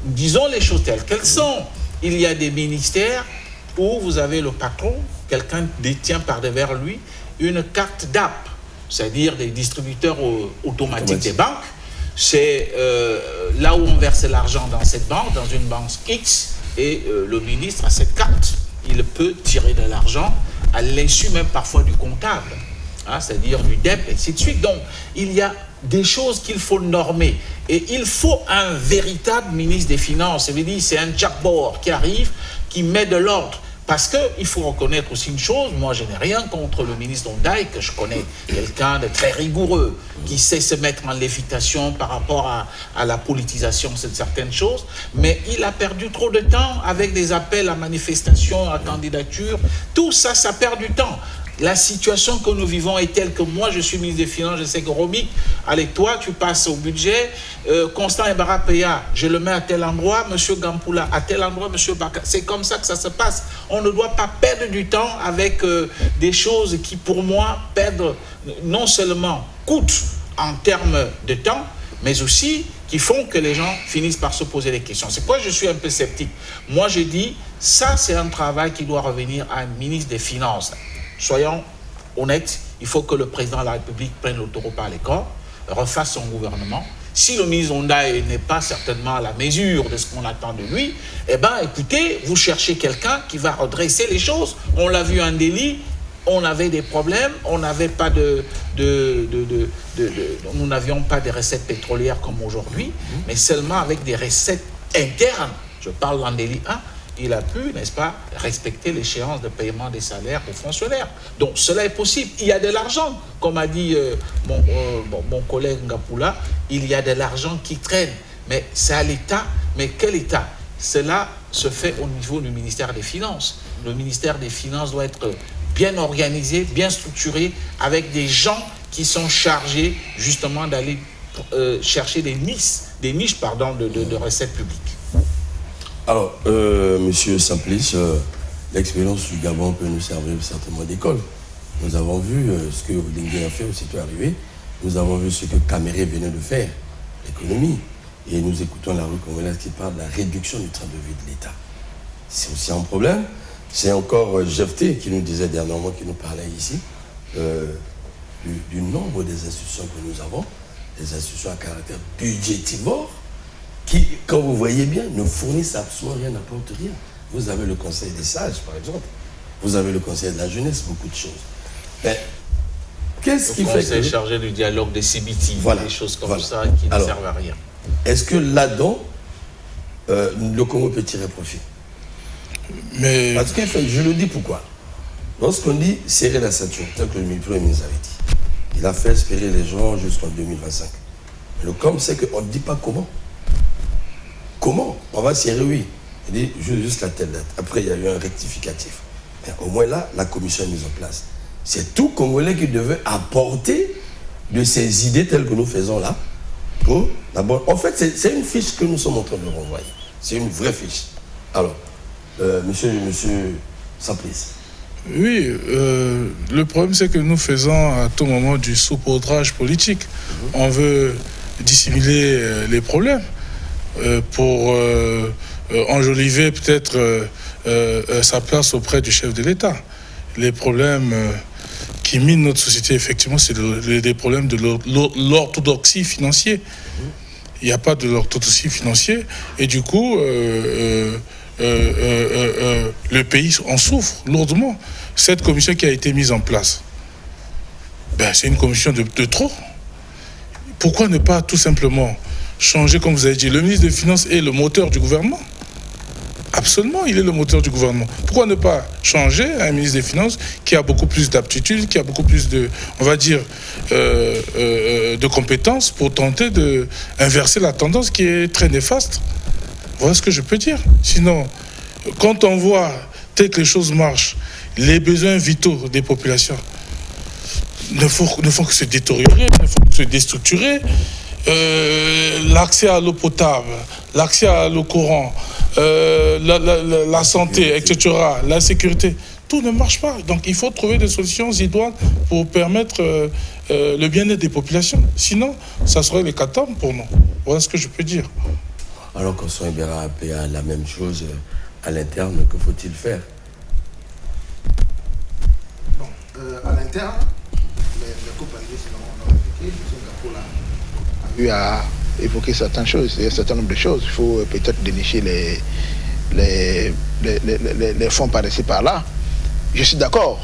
Disons les choses telles qu'elles sont. Il y a des ministères où vous avez le patron, quelqu'un détient par devers lui une carte DAP, c'est-à-dire des distributeurs automatiques des banques. C'est là où on verse l'argent dans cette banque, dans une banque X, et le ministre a cette carte. Il peut tirer de l'argent à l'insu même parfois du comptable, c'est-à-dire du DEP, et ainsi de suite. Donc, il y a des choses qu'il faut normer. Et il faut un véritable ministre des Finances. Ça veut dire c'est un Jack Bauer qui arrive, qui met de l'ordre. Parce qu'il faut reconnaître aussi une chose, moi je n'ai rien contre le ministre Ndai, que je connais, quelqu'un de très rigoureux, qui sait se mettre en lévitation par rapport à la politisation de certaines choses, mais il a perdu trop de temps avec des appels à manifestation, à candidature, tout ça, ça perd du temps. La situation que nous vivons est telle que moi, je suis ministre des Finances, je sais que Romik, allez, toi, tu passes au budget, Constant Ebara-Peya, je le mets à tel endroit, M. Gampoula à tel endroit, M. Baka. C'est comme ça que ça se passe. On ne doit pas perdre du temps avec des choses qui, pour moi, perdent, non seulement coûtent en termes de temps, mais aussi qui font que les gens finissent par se poser des questions. C'est pourquoi je suis un peu sceptique. Moi, je dis, ça, c'est un travail qui doit revenir à un ministre des Finances. Soyons honnêtes, il faut que le président de la République prenne le taureau par les cornes, refasse son gouvernement. Si le ministre Ndai n'est pas certainement à la mesure de ce qu'on attend de lui, eh bien, écoutez, vous cherchez quelqu'un qui va redresser les choses. On l'a vu en Delhi, on avait des problèmes, on n'avait pas nous n'avions pas de recettes pétrolières comme aujourd'hui, mais seulement avec des recettes internes. Je parle en Delhi 1. Il a pu, n'est-ce pas, respecter l'échéance de paiement des salaires aux fonctionnaires. Donc cela est possible. Il y a de l'argent, comme a dit mon collègue Ngapula, il y a de l'argent qui traîne. Mais c'est à l'État. Mais quel État? Cela se fait au niveau du ministère des Finances. Le ministère des Finances doit être bien organisé, bien structuré, avec des gens qui sont chargés justement d'aller chercher des niches de recettes publiques. Alors, Monsieur Simplice, l'expérience du Gabon peut nous servir certainement d'école. Nous avons vu ce que Olingue a fait aussitôt arrivé. Nous avons vu ce que Caméré venait de faire, l'économie. Et nous écoutons la rue congolaise qui parle de la réduction du train de vie de l'État. C'est aussi un problème. C'est encore Jefté qui nous disait dernièrement, qui nous parlait ici, du nombre des institutions que nous avons, des institutions à caractère budgétivore, qui, quand vous voyez bien, ne fournissent absolument rien, n'apportent rien. Vous avez le Conseil des sages, par exemple. Vous avez le Conseil de la jeunesse, beaucoup de choses. Mais qu'est-ce qui fait que... Le Conseil chargé du dialogue des CBT, voilà, des choses comme ça qui ne servent à rien. Est-ce que là-dedans, le Congo peut tirer profit? Mais... Parce que je le dis pourquoi. Lorsqu'on dit serrer la ceinture, tel que le Premier ministre avait dit, il a fait espérer les gens jusqu'en 2025. Mais le com, c'est qu'on ne dit pas comment. Comment? On va serrer, oui. Il dit jusqu'à telle date. Après, il y a eu un rectificatif. Mais au moins là, la commission est mise en place. C'est tout Congolais qui devait apporter de ces idées telles que nous faisons là. En fait, c'est une fiche que nous sommes en train de renvoyer. C'est une vraie fiche. Alors, monsieur Simplice. Oui, le problème c'est que nous faisons à tout moment du saupoudrage politique. On veut dissimuler les problèmes pour enjoliver peut-être sa place auprès du chef de l'État. Les problèmes qui minent notre société, effectivement, c'est des problèmes de l'orthodoxie financière. Il n'y a pas de l'orthodoxie financière et du coup, le pays en souffre lourdement. Cette commission qui a été mise en place, c'est une commission de trop. Pourquoi ne pas tout simplement changer, comme vous avez dit, le ministre des Finances est le moteur du gouvernement? Absolument, il est le moteur du gouvernement. Pourquoi ne pas changer un ministre des Finances qui a beaucoup plus d'aptitude, qui a beaucoup plus de, on va dire, de compétences pour tenter d'inverser la tendance qui est très néfaste? Voilà ce que je peux dire. Sinon, quand on voit tel que les choses marchent, les besoins vitaux des populations ne font que se détériorer, ne font que se déstructurer. L'accès à l'eau potable, l'accès à l'eau courante, la santé, etc., la sécurité, tout ne marche pas. Donc il faut trouver des solutions idoines pour permettre le bien-être des populations. Sinon, ça serait l'hécatombe pour nous. Voilà ce que je peux dire. Alors qu'on soit bien rappelé à la même chose à l'interne, que faut-il faire? Bon, à l'interne, les compagnies, sinon on a évoqué, M. Ngapola a eu à évoquer certaines choses, il y a un certain nombre de choses. Il faut peut-être dénicher les fonds par ici, par là. Je suis d'accord.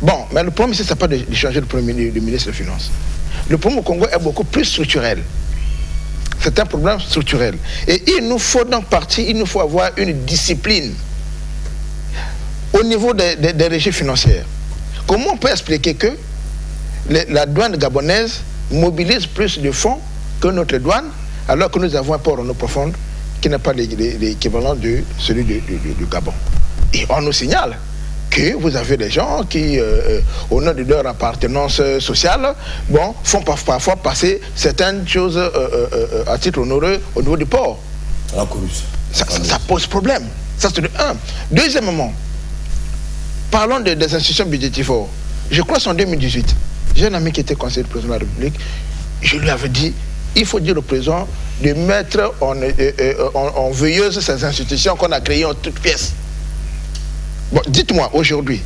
Bon, mais le problème ici, ce n'est pas de changer le ministre des Finances. Le problème au Congo est beaucoup plus structurel. C'est un problème structurel. Et il nous faut donc il nous faut avoir une discipline au niveau des régies financières. Comment on peut expliquer que la douane gabonaise mobilise plus de fonds que notre douane, alors que nous avons un port en eau profonde qui n'a pas l'équivalent de celui du Gabon? Et on nous signale que vous avez des gens qui, au nom de leur appartenance sociale, font parfois passer certaines choses à titre onéreux au niveau du port. La corruption. Ça pose problème. Ça, c'est de un. Deuxièmement, parlons des institutions budgétaires. Je crois que c'est en 2018. J'ai un ami qui était conseiller du président de la République. Je lui avais dit, il faut dire au président de mettre en veilleuse ces institutions qu'on a créées en toutes pièces. Bon, dites-moi, aujourd'hui,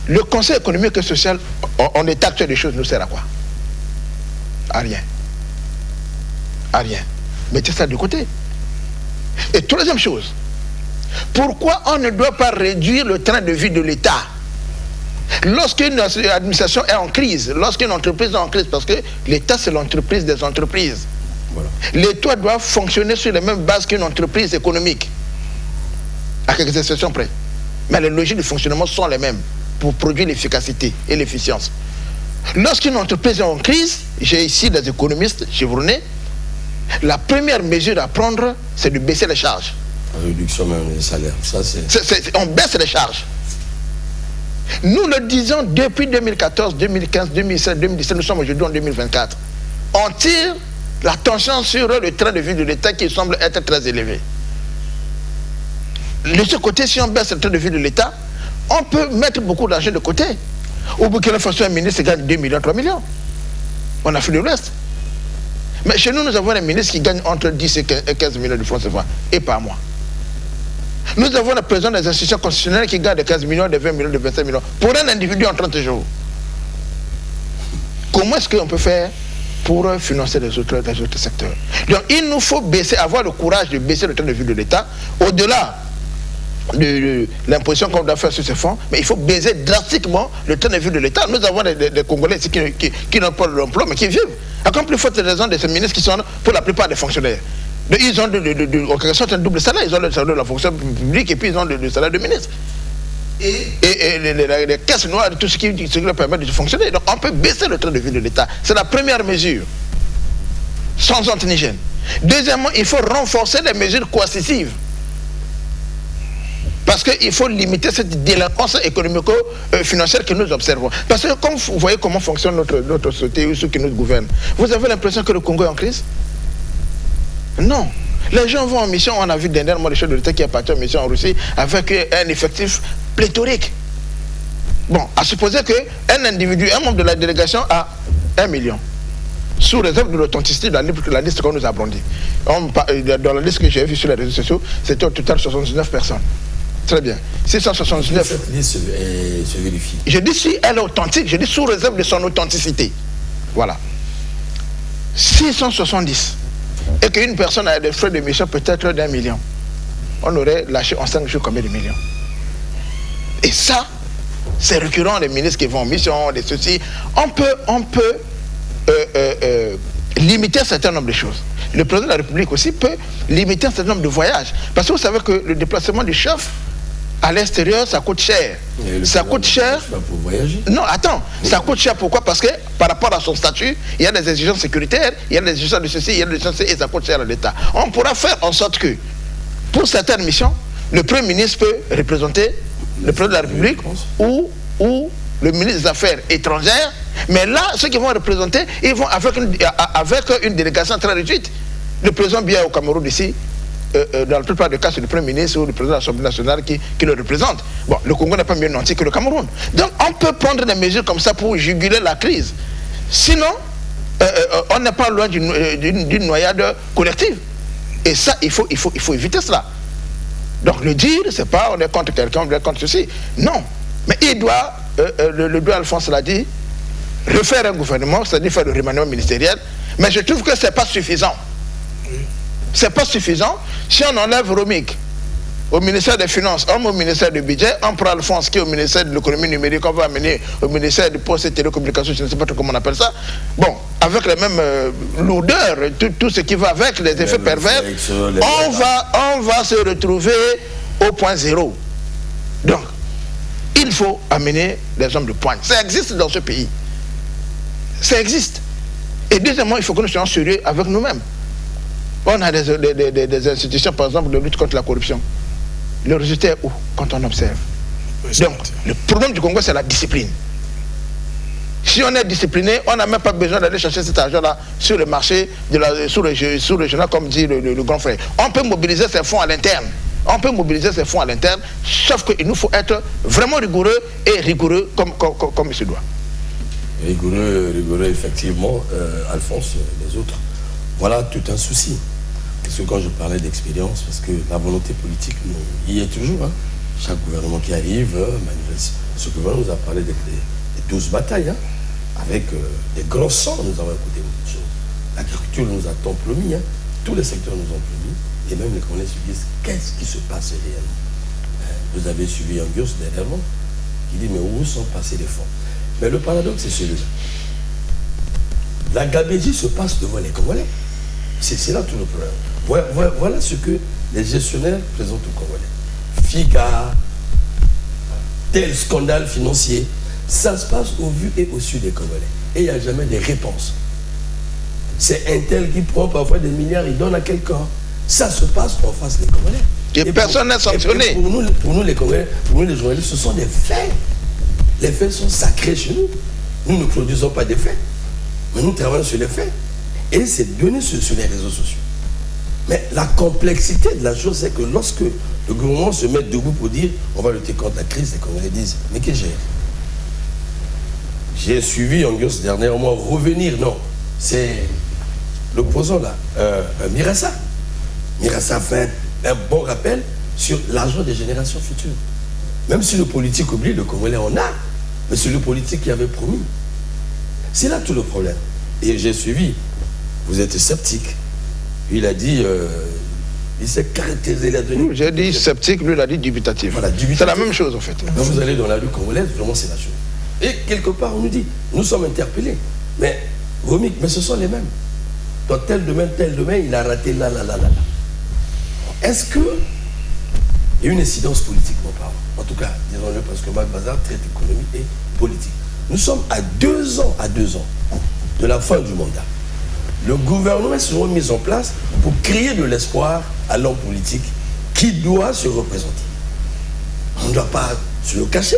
le Conseil économique et social, en état actuel des choses, nous sert à quoi? À rien. À rien. Mettez ça de côté. Et troisième chose, pourquoi on ne doit pas réduire le train de vie de l'État? Lorsqu'une administration est en crise, lorsqu'une entreprise est en crise, parce que l'État c'est l'entreprise des entreprises. Voilà. L'État doit fonctionner sur les mêmes bases qu'une entreprise économique, à quelques exceptions près. Mais les logiques de fonctionnement sont les mêmes pour produire l'efficacité et l'efficience. Lorsqu'une entreprise est en crise, j'ai ici des économistes chevronnés, la première mesure à prendre, c'est de baisser les charges. La réduction même des salaires, ça c'est... On baisse les charges. Nous le disons depuis 2014, 2015, 2016, 2017, nous sommes aujourd'hui en 2024. On tire la tension sur le train de vie de l'État qui semble être très élevé. De ce côté, si on baisse le train de vie de l'État, on peut mettre beaucoup d'argent de côté. Au Burkina Faso, un ministre gagne 2 millions, 3 millions. On a fait le reste. Mais chez nous, nous avons un ministre qui gagne entre 10 et 15 millions de francs CFA, et par mois. Nous avons le président des institutions constitutionnelles qui gagne de 15 millions, de 20 millions, de 25 millions, pour un individu en 30 jours. Comment est-ce qu'on peut faire pour financer les autres secteurs? Donc il nous faut avoir le courage de baisser le train de vie de l'État, au-delà de l'imposition qu'on doit faire sur ces fonds, mais il faut baisser drastiquement le train de vie de l'État. Nous avons des Congolais ici qui n'ont pas l'emploi, mais qui vivent. Encore plus forte raison de ces ministres qui sont pour la plupart des fonctionnaires. Ils ont en quelque sorte un double salaire. Ils ont le salaire de la fonction publique et puis ils ont le salaire de ministre. Et les caisses noires, tout ce qui leur permet de fonctionner. Donc on peut baisser le train de vie de l'État. C'est la première mesure. Sans honte ni gêne. Deuxièmement, il faut renforcer les mesures coercitives. Parce qu'il faut limiter cette délinquance économico-financière que nous observons. Parce que comme vous voyez comment fonctionne notre société ou ceux qui nous gouvernent, vous avez l'impression que le Congo est en crise? Non. Les gens vont en mission, on a vu dernièrement le chef de l'État qui est parti en mission en Russie avec un effectif pléthorique. Bon, à supposer qu'un individu, un membre de la délégation a 1 million, sous réserve de l'authenticité de la liste qu'on nous a brandie. Dans la liste que j'ai vue sur les réseaux sociaux, c'était au total 79 personnes. Très bien. 679. Cette liste se vérifie. Je dis si elle est authentique, je dis sous réserve de son authenticité. Voilà. 670. Et qu'une personne a des frais de mission peut-être d'1 million. On aurait lâché en 5 jours combien de millions? Et ça, c'est récurrent, les ministres qui vont en mission, des ceci. On peut limiter un certain nombre de choses. Le président de la République aussi peut limiter un certain nombre de voyages. Parce que vous savez que le déplacement du chef à l'extérieur, ça coûte cher. Ça coûte cher. Pour voyager. Non, attends. Ça coûte cher. Pourquoi? Parce que par rapport à son statut, il y a des exigences sécuritaires, il y a des exigences de ceci, il y a des exigences et ça coûte cher à l'État. On pourra faire en sorte que, pour certaines missions, le Premier ministre peut représenter le président de la République ou le ministre des Affaires étrangères. Mais là, ceux qui vont représenter, ils vont avec une délégation très réduite. Le président Biya au Cameroun ici, dans la plupart des cas, c'est le Premier ministre ou le président de l'Assemblée nationale qui le représente. Bon, le Congo n'est pas mieux nanti que le Cameroun. Donc, on peut prendre des mesures comme ça pour juguler la crise. Sinon, on n'est pas loin d'une noyade collective. Et ça, il faut éviter cela. Donc, le dire, c'est pas on est contre quelqu'un, on est contre ceci. Non. Mais il doit, le doigt Alphonse l'a dit, refaire un gouvernement, c'est-à-dire faire le remaniement ministériel. Mais je trouve que ce n'est pas suffisant. C'est pas suffisant. Si on enlève Romik, au ministère des Finances, on met au ministère du Budget, on prend le fonds qui est au ministère de l'économie numérique, on va amener au ministère du Poste et Télécommunications, je ne sais pas trop comment on appelle ça. Bon, avec les mêmes lourdeurs, tout ce qui va avec, les effets pervers, on va se retrouver au point zéro. Donc, il faut amener les hommes de pointe. Ça existe dans ce pays. Ça existe. Et deuxièmement, il faut que nous soyons sérieux avec nous-mêmes. On a des institutions, par exemple, de lutte contre la corruption. Le résultat est où quand on observe? Donc, le problème du Congo, c'est la discipline. Si on est discipliné, on n'a même pas besoin d'aller chercher cet argent-là sur le marché sous-régional, comme dit le grand frère. On peut mobiliser ces fonds à l'interne. Sauf qu'il nous faut être vraiment rigoureux et rigoureux comme il se doit. Rigoureux, effectivement, Alphonse, les autres. Voilà tout un souci. Parce que quand je parlais d'expérience, parce que la volonté politique, il y est toujours. Hein. Chaque gouvernement qui arrive manifeste. Ce gouvernement nous a parlé des 12 batailles. Hein. Avec des grands sangs, nous avons écouté beaucoup de choses. L'agriculture nous a tant promis. Hein. Tous les secteurs nous ont promis. Et même les Congolais se disent, qu'est-ce qui se passe réellement? Vous avez suivi Angus dernièrement, qui dit, mais où sont passés les fonds? Mais le paradoxe, c'est celui-là. La gabégie se passe devant les Congolais. C'est là tout le problème. Voilà ce que les gestionnaires présentent aux Congolais. FIGA, tel scandale financier, ça se passe au vu et au su des Congolais. Et il n'y a jamais de réponse. C'est un tel qui prend parfois des milliards, il donne à quelqu'un. Ça se passe en face des Congolais. Et personne n'est sanctionné. Pour nous, les Congolais, pour nous, les journalistes, ce sont des faits. Les faits sont sacrés chez nous. Nous ne produisons pas des faits. Mais nous travaillons sur les faits. Et c'est donné sur les réseaux sociaux. Mais la complexité de la chose, c'est que lorsque le gouvernement se met debout pour dire on va lutter contre la crise, les Congolais disent mais que j'ai suivi Angus dernièrement revenir. Non, c'est l'opposant là, Mirassa. Mirassa fait un bon rappel sur l'argent des générations futures. Même si le politique oublie, le Congolais en a, mais c'est le politique qui avait promis. C'est là tout le problème. Et j'ai suivi. Vous êtes sceptique. Il a dit, il s'est caractérisé. J'ai dit sceptique, lui il a dit dubitatif. Voilà, dubitatif. C'est la même chose en fait. Quand vous allez dans la rue congolaise, vraiment c'est la chose. Et quelque part on nous dit, nous sommes interpellés. Mais Romik, mais ce sont les mêmes. Dans tel domaine, il a raté là. Est-ce que il y a une incidence politique, mon parent? En tout cas, disons-le, parce que Mac Bazar traite économie et politique. Nous sommes à 2 ans de la fin du mandat. Le gouvernement sera mis en place pour créer de l'espoir à l'homme politique qui doit se représenter. On ne doit pas se le cacher.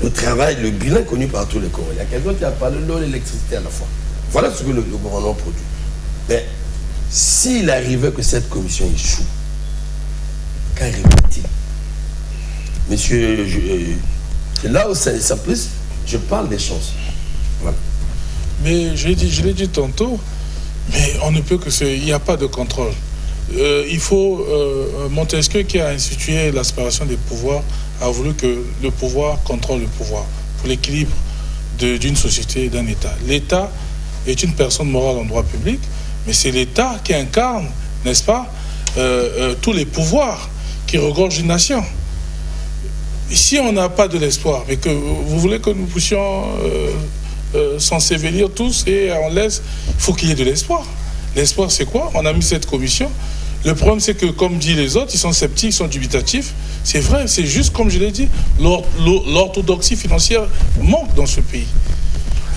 Le travail, le bilan connu par tous les Congolais. Il y a quelqu'un qui a parlé de l'eau et l'électricité à la fois. Voilà ce que le gouvernement produit. Mais s'il arrivait que cette commission échoue, qu'arrive-t-il? Monsieur, là où ça plus, je parle des chances. Voilà. Mais je l'ai dit tantôt, mais on ne peut que il n'y a pas de contrôle. Il faut Montesquieu, qui a institué la séparation des pouvoirs, a voulu que le pouvoir contrôle le pouvoir pour l'équilibre d'une société et d'un État. L'État est une personne morale en droit public, mais c'est l'État qui incarne, n'est-ce pas, tous les pouvoirs qui regorgent une nation. Si on n'a pas de l'espoir, mais que vous voulez que nous puissions s'ensevelir tous et on laisse, il faut qu'il y ait de l'espoir. L'espoir, c'est quoi? On a mis cette commission. Le problème, c'est que, comme dit les autres, ils sont sceptiques, ils sont dubitatifs. C'est vrai, c'est juste comme je l'ai dit, l'orthodoxie financière manque dans ce pays.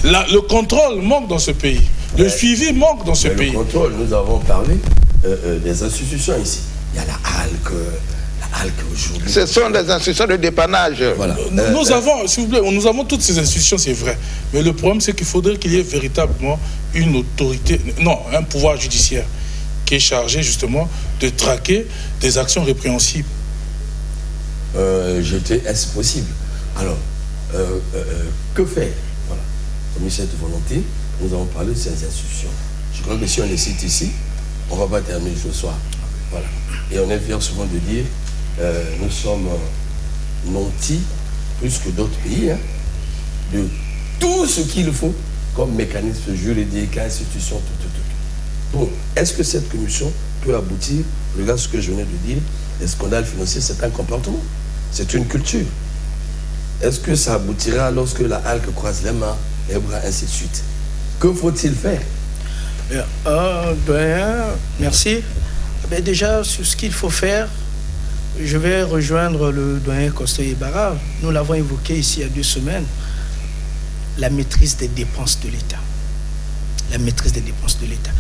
Le contrôle manque dans ce pays. Le suivi manque dans ce pays. Le contrôle, nous avons parlé des institutions ici. Il y a la HALC aujourd'hui. Ce sont des institutions de dépannage. Voilà. Nous avons, s'il vous plaît, nous avons toutes ces institutions, c'est vrai. Mais le problème, c'est qu'il faudrait qu'il y ait véritablement une autorité, non, un pouvoir judiciaire qui est chargé justement de traquer des actions répréhensibles. Est-ce possible? Alors, que faire? Voilà. Comme cette volonté, nous avons parlé de ces institutions. Je crois que si on les cite ici, on ne va pas terminer ce soir. Voilà. Et on est fiers souvent de dire, nous sommes nantis, plus que d'autres pays, hein, de tout ce qu'il faut comme mécanisme juridique, institution, tout. Bon, est-ce que cette commission peut aboutir, regarde ce que je venais de dire, les scandales financiers, c'est un comportement, c'est une culture. Est-ce que ça aboutira lorsque la halque croise les mains, les bras, ainsi de suite? Que faut-il faire? Merci. Déjà, sur ce qu'il faut faire, je vais rejoindre le doyen Costa-Ibarra. Nous l'avons évoqué ici il y a 2 semaines. La maîtrise des dépenses de l'État. La maîtrise des dépenses de l'État.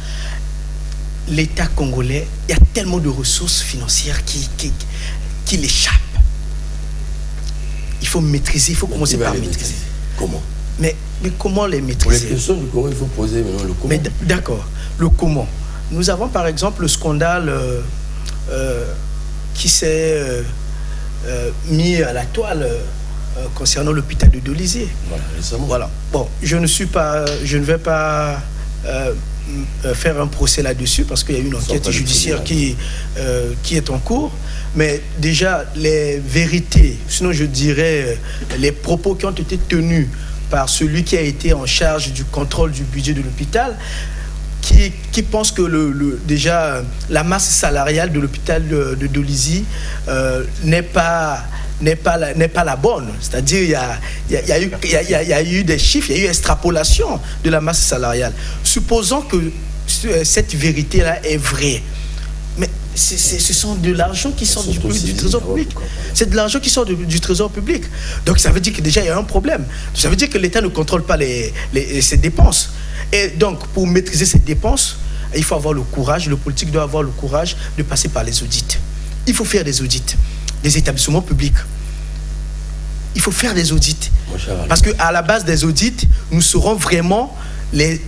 L'État congolais, il y a tellement de ressources financières qui l'échappent. Il faut maîtriser, il faut commencer par maîtriser. Comment? Mais comment les maîtriser? Pour les questions du comment, il faut poser maintenant le comment. Mais d'accord, le comment. Nous avons par exemple le scandale qui s'est mis à la toile concernant l'hôpital de Dolisie. Voilà, récemment. Voilà. Bon, je ne vais pas faire un procès là-dessus parce qu'il y a une enquête judiciaire qui est en cours. Mais déjà, les vérités, sinon je dirais les propos qui ont été tenus par celui qui a été en charge du contrôle du budget de l'hôpital, qui pense que déjà la masse salariale de l'hôpital de Dolisie n'est pas la bonne. C'est-à-dire il y a eu des chiffres, il y a eu extrapolation de la masse salariale. Supposons que cette vérité-là est vraie. Mais ce sont de l'argent qui sort du trésor public. C'est de l'argent qui sort du trésor public. Donc ça veut dire que déjà il y a un problème. Ça veut dire que l'État ne contrôle pas ses dépenses. Et donc pour maîtriser ces dépenses, il faut avoir le courage, le politique doit avoir le courage de passer par les audits. Il faut faire des audits des établissements publics. Il faut faire des audits. Parce qu'à la base des audits, nous saurons vraiment les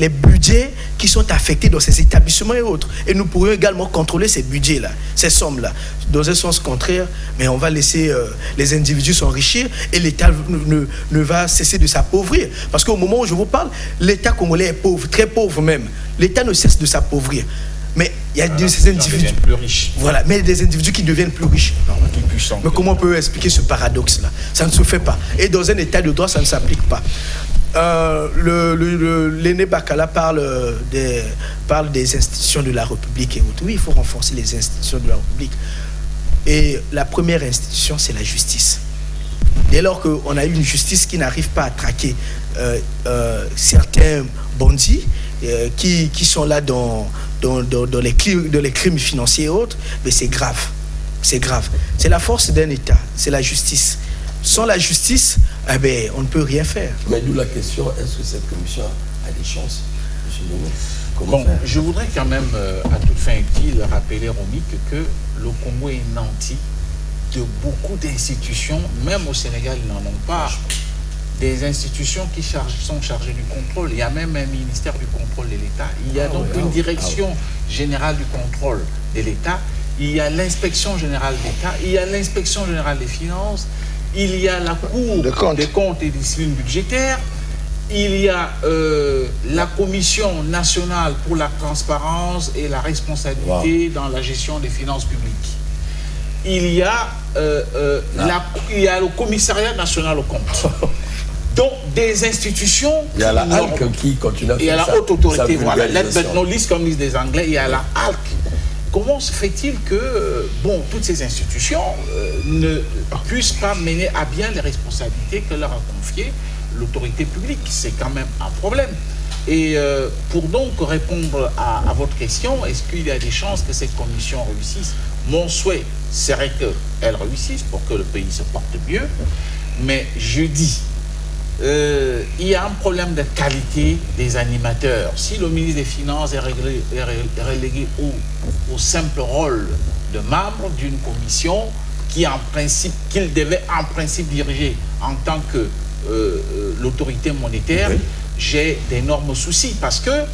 budgets qui sont affectés dans ces établissements et autres. Et nous pourrions également contrôler ces budgets-là, ces sommes-là. Dans un sens contraire, mais on va laisser les individus s'enrichir et l'État ne va cesser de s'appauvrir. Parce qu'au moment où je vous parle, l'État congolais est pauvre, très pauvre même. L'État ne cesse de s'appauvrir. Mais il y a des individus plus riches. Voilà, mais des individus qui deviennent plus riches. Mais comment on peut expliquer ce paradoxe-là? Ça ne se fait pas. Et dans un état de droit, ça ne s'applique pas. L'aîné Bakala parle des institutions de la République et autres. Oui, il faut renforcer les institutions de la République. Et la première institution, c'est la justice. Dès lors qu'on a une justice qui n'arrive pas à traquer certains bandits qui sont là dans les crimes financiers et autres, mais c'est grave. C'est grave. C'est la force d'un État, c'est la justice. Sans la justice, on ne peut rien faire. Mais d'où la question, est-ce que cette commission a des chances, M. Noumé? Bon, je voudrais quand même, à toute fin utile, rappeler, Romy, que le Congo est nanti de beaucoup d'institutions, même au Sénégal, ils n'en ont pas. Des institutions qui sont chargées du contrôle. Il y a même un ministère du contrôle de l'État. Il y a donc une direction générale du contrôle de l'État. Il y a l'inspection générale d'État. Il y a l'inspection générale des finances. Il y a la Cour des comptes et des disciplines budgétaires. Il y a la Commission nationale pour la transparence et la responsabilité dans la gestion des finances publiques. Il y a le Commissariat national aux comptes. Donc, des institutions... Il y a la HALC qui continue à faire ça. Il y a la haute autorité, voilà, let but not least, comme disent les Anglais, il y a la HALC. Comment se fait-il que, toutes ces institutions ne puissent pas mener à bien les responsabilités que leur a confiées l'autorité publique? C'est quand même un problème. Et pour donc répondre à votre question, est-ce qu'il y a des chances que cette commission réussisse? Mon souhait serait qu'elle réussisse pour que le pays se porte mieux. Mais je dis... il y a un problème de qualité des animateurs. Si le ministre des Finances est relégué au simple rôle de membre d'une commission qu'il devait en principe diriger en tant que l'autorité monétaire, j'ai d'énormes soucis parce que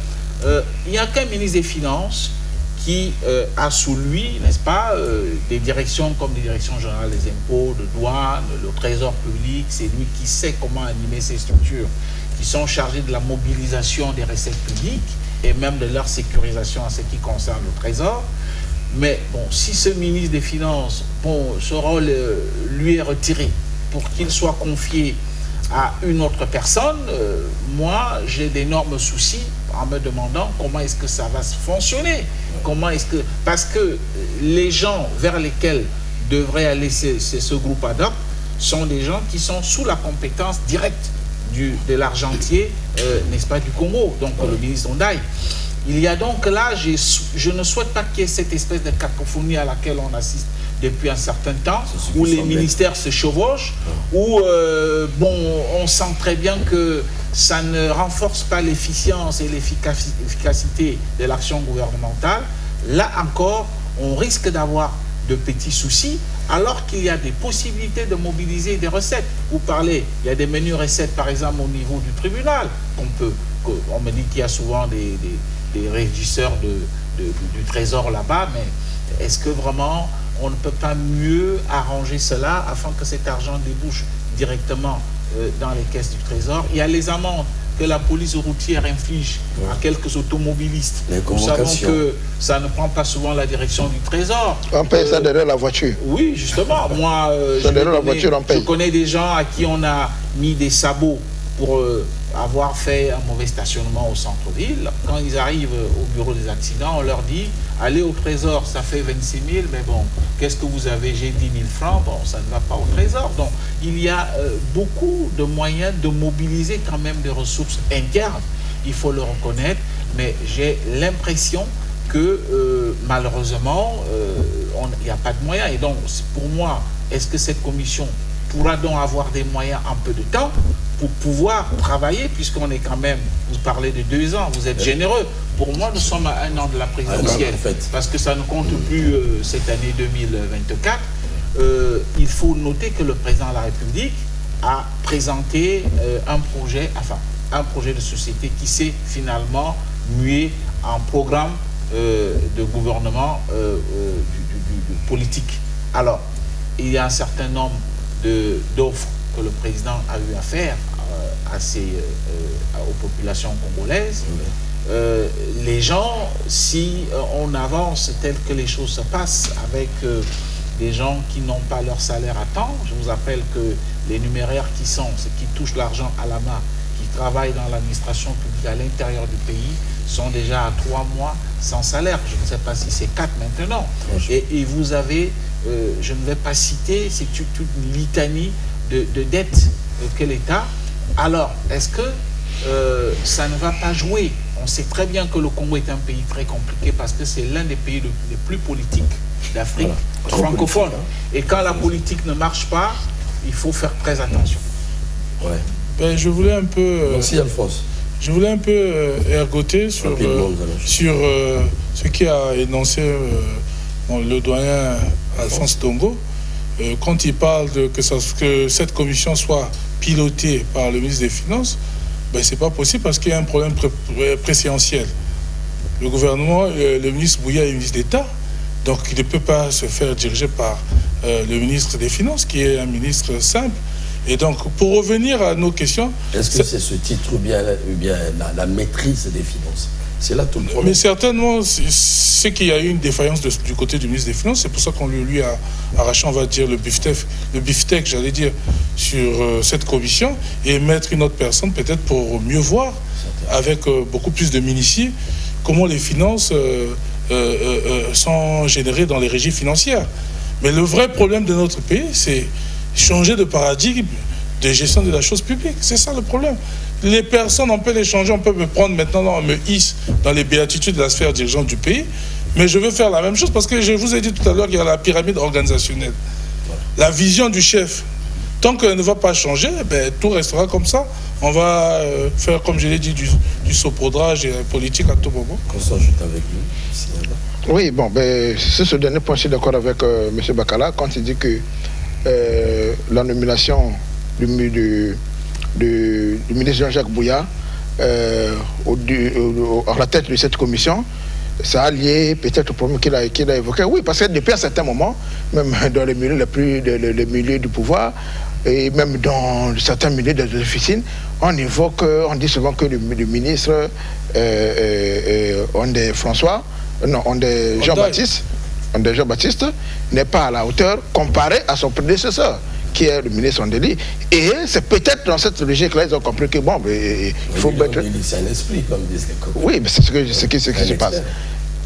il n'y a qu'un ministre des Finances qui a sous lui, n'est-ce pas, des directions comme des directions générales des impôts, de douane, le trésor public. C'est lui qui sait comment animer ces structures qui sont chargées de la mobilisation des recettes publiques et même de leur sécurisation en ce qui concerne le trésor. Mais si ce ministre des Finances, ce rôle lui est retiré pour qu'il soit confié à une autre personne, moi, j'ai d'énormes soucis en me demandant comment est-ce que ça va se fonctionner. Comment est-ce que... Parce que les gens vers lesquels devrait aller ce groupe ad hoc sont des gens qui sont sous la compétence directe de l'argentier, n'est-ce pas, du Congo, donc le ministre Ondaï. Il y a donc là, je ne souhaite pas qu'il y ait cette espèce de cacophonie à laquelle on assiste depuis un certain temps, où les ministères se chevauchent, où on sent très bien que ça ne renforce pas l'efficience et l'efficacité de l'action gouvernementale. Là encore, on risque d'avoir de petits soucis, alors qu'il y a des possibilités de mobiliser des recettes. Vous parlez, il y a des menus recettes, par exemple, au niveau du tribunal. On me dit qu'il y a souvent des régisseurs du trésor là-bas, mais est-ce que vraiment on ne peut pas mieux arranger cela afin que cet argent débouche directement dans les caisses du trésor? Il y a les amendes que la police routière inflige à quelques automobilistes. Nous savons que ça ne prend pas souvent la direction du trésor. On paye ça derrière la voiture. Oui, justement. Moi, je connais des gens à qui on a mis des sabots pour avoir fait un mauvais stationnement au centre-ville. Quand ils arrivent au bureau des accidents, on leur dit « Allez au trésor, ça fait 26 000, mais bon, qu'est-ce que vous avez? J'ai 10 000 francs. Bon, ça ne va pas au trésor. » Donc, il y a beaucoup de moyens de mobiliser quand même des ressources internes. Il faut le reconnaître, mais j'ai l'impression que malheureusement, il n'y a pas de moyens. Et donc, pour moi, est-ce que cette commission pourra donc avoir des moyens un peu de temps pour pouvoir travailler, puisqu'on est quand même, vous parlez de 2 ans, vous êtes généreux. Pour moi, nous sommes à 1 an de la présidentielle, parce que ça ne compte plus cette année 2024. Il faut noter que le président de la République a présenté un projet de société qui s'est finalement mué en programme de gouvernement politique. Alors, il y a un certain nombre d'offres que le président a eu à faire aux populations congolaises. Les gens, si on avance tel que les choses se passent avec des gens qui n'ont pas leur salaire à temps, je vous rappelle que les numéraires ceux qui touchent l'argent à la main, qui travaillent dans l'administration publique à l'intérieur du pays, sont déjà à 3 mois sans salaire. Je ne sais pas si c'est 4 maintenant. Et vous avez, je ne vais pas citer, c'est toute une litanie de dettes que l'État. Alors, est-ce que ça ne va pas jouer? On sait très bien que le Congo est un pays très compliqué parce que c'est l'un des pays les plus politiques d'Afrique francophone. Et quand la politique ne marche pas, il faut faire très attention. Je voulais un peu... Merci Alphonse. Je voulais un peu ergoter sur ce qui a énoncé le doyen Alphonse Tongo. Quand il parle que cette commission soit pilotée par le ministre des Finances, ce n'est pas possible parce qu'il y a un problème présidentiel. Le gouvernement, le ministre Bouya est ministre d'État, donc il ne peut pas se faire diriger par le ministre des Finances, qui est un ministre simple. Et donc, pour revenir à nos questions... Est-ce que c'est ce titre ou bien la maîtrise des finances? C'est là tout le problème. Mais certainement, c'est qu'il y a eu une défaillance du côté du ministre des Finances. C'est pour ça qu'on lui a arraché, on va dire, le beefsteak, j'allais dire, sur cette commission et mettre une autre personne, peut-être pour mieux voir, avec beaucoup plus de minutie, comment les finances sont générées dans les régies financières. Mais le vrai problème de notre pays, c'est changer de paradigme de gestion de la chose publique. C'est ça le problème. Les personnes, on peut les changer, on peut me prendre maintenant, on me hisse dans les béatitudes de la sphère dirigeante du pays, mais je veux faire la même chose parce que je vous ai dit tout à l'heure qu'il y a la pyramide organisationnelle. La vision du chef, tant qu'elle ne va pas changer, tout restera comme ça. On va faire, comme je l'ai dit, du saupoudrage politique à tout moment. Constant, je suis avec vous. Oui, c'est ce dernier point, je suis d'accord avec M. Bakala quand il dit que la nomination du ministre Jean-Jacques Bouya à la tête de cette commission, ça a lié peut-être au problème qu'il a évoqué. Oui, parce que depuis un certain moment, même dans les milieux les milieux du pouvoir, et même dans certains milieux des officines, on dit souvent que le ministre Jean-Baptiste n'est pas à la hauteur comparé à son prédécesseur, qui est le ministre Ondeli. Et c'est peut-être dans cette logique-là, ils ont compris que bon, il faut mettre... C'est un esprit, comme disent les Congolais. Oui, mais c'est ce qui se passe.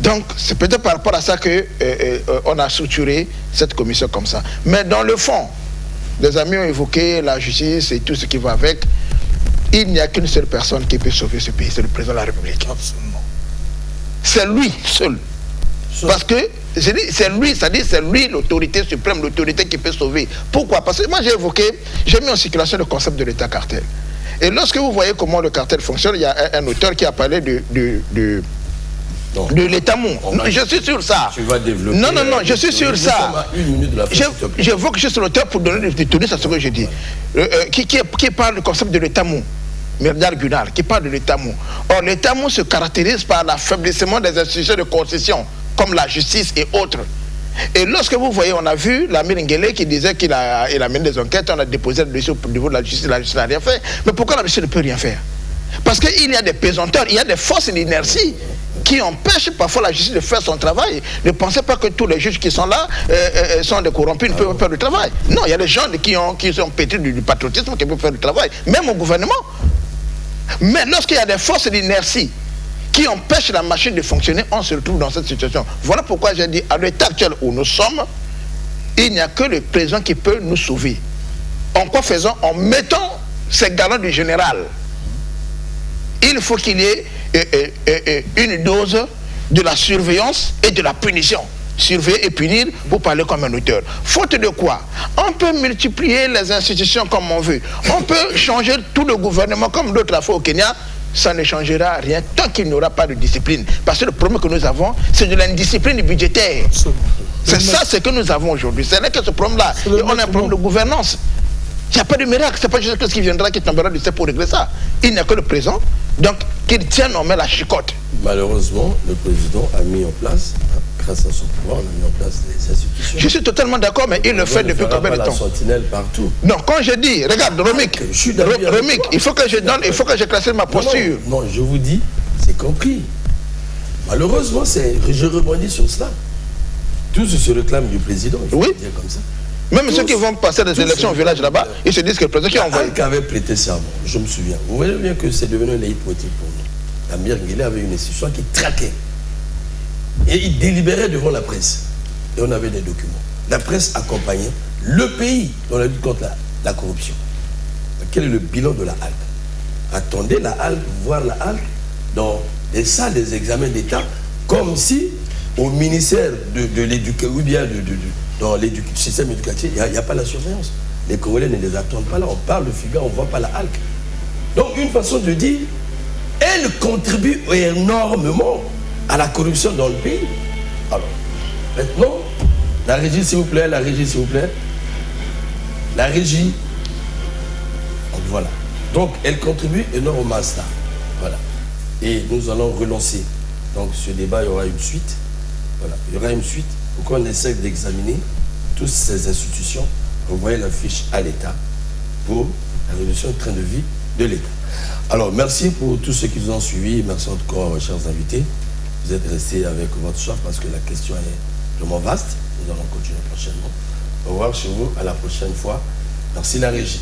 Donc, c'est peut-être par rapport à ça qu'on a structuré cette commission comme ça. Mais dans le fond, les amis ont évoqué la justice et tout ce qui va avec. Il n'y a qu'une seule personne qui peut sauver ce pays, c'est le président de la République. Absolument. C'est lui seul. Parce que, je dis, c'est lui, c'est-à-dire c'est lui l'autorité suprême, l'autorité qui peut sauver. Pourquoi? Parce que moi j'ai mis en circulation le concept de l'État cartel. Et lorsque vous voyez comment le cartel fonctionne, il y a un auteur qui a parlé de l'État mou. Je suis sur ça. Tu vas développer. Non, je suis sur ça. J'évoque juste l'auteur pour donner des tenus à ce que je dis. Qui parle du concept de l'État mou. Myrdal Gunnar, qui parle de l'État mou. Or, l'État mou se caractérise par l'affaiblissement des institutions de concession, comme la justice et autres. Et lorsque vous voyez, on a vu la Ngele qui disait qu'il a mené des enquêtes, on a déposé le dossier au niveau de la justice n'a rien fait. Mais pourquoi la justice ne peut rien faire? Parce qu'il y a des pesanteurs, il y a des forces d'inertie qui empêchent parfois la justice de faire son travail. Ne pensez pas que tous les juges qui sont là sont des corrompus, ne peuvent pas faire le travail. Non, il y a des gens qui sont pétris du patriotisme qui peuvent faire le travail, même au gouvernement. Mais lorsqu'il y a des forces d'inertie qui empêchent la machine de fonctionner, on se retrouve dans cette situation. Voilà pourquoi j'ai dit, à l'état actuel où nous sommes, il n'y a que le président qui peut nous sauver. En quoi faisant? En mettant ces garants du général. Il faut qu'il y ait une dose de la surveillance et de la punition. Surveiller et punir pour parler comme un auteur. Faute de quoi? On peut multiplier les institutions comme on veut. On peut changer tout le gouvernement comme d'autres l'ont fait au Kenya. Ça ne changera rien tant qu'il n'y aura pas de discipline. Parce que le problème que nous avons, c'est de l'indiscipline budgétaire. C'est ça ce que nous avons aujourd'hui. Ce n'est que ce problème-là. On a un problème de gouvernance. Il n'y a pas de miracle. Ce n'est pas juste ce qui viendra qui tombera du ciel pour régler ça. Il n'y a que le présent. Donc, qu'il tienne en main la chicotte. Malheureusement, le président a mis en place, grâce à son pouvoir, on a mis en place les institutions. Je suis totalement d'accord, mais il le fait depuis combien de temps? La sentinelle partout. Non, quand je dis, regarde, Romik, il faut que je donne, il faut que je classe ma posture. Non, je vous dis, c'est compris. Malheureusement, je rebondis sur cela. Tous se réclament du président, il faut dire comme ça. Même ceux qui vont passer des élections au village là-bas, ils se disent que le président qui a envoyé. Qui avait prêté serment, je me souviens. Vous voyez bien que c'est devenu un leitmotiv pour nous. La Ngele avait une institution qui traquait. Et il délibérait devant la presse. Et on avait des documents. La presse accompagnait le pays dans la lutte contre la corruption. Quel est le bilan de la HALC? Attendez la HALC, voir la HALC dans les salles des examens d'État, comme si au ministère de l'éducation, ou bien dans le système éducatif, il n'y a pas la surveillance. Les Congolais ne les attendent pas là. On parle de figure, on ne voit pas la HALC. Donc une façon de dire, elle contribue énormément à la corruption dans le pays. Alors, maintenant, la régie s'il vous plaît, la régie s'il vous plaît. La régie, donc voilà. Donc elle contribue énormément à cela. Voilà. Et nous allons relancer. Donc ce débat, il y aura une suite. Voilà. Il y aura une suite pour qu'on essaie d'examiner toutes ces institutions, envoyer la fiche à l'État pour la réduction du train de vie de l'État. Alors, merci pour tous ceux qui nous ont suivis. Merci encore, chers invités. Vous êtes restés avec votre choix parce que la question est vraiment vaste. Nous allons continuer prochainement. Au revoir chez vous, à la prochaine fois. Merci la régie.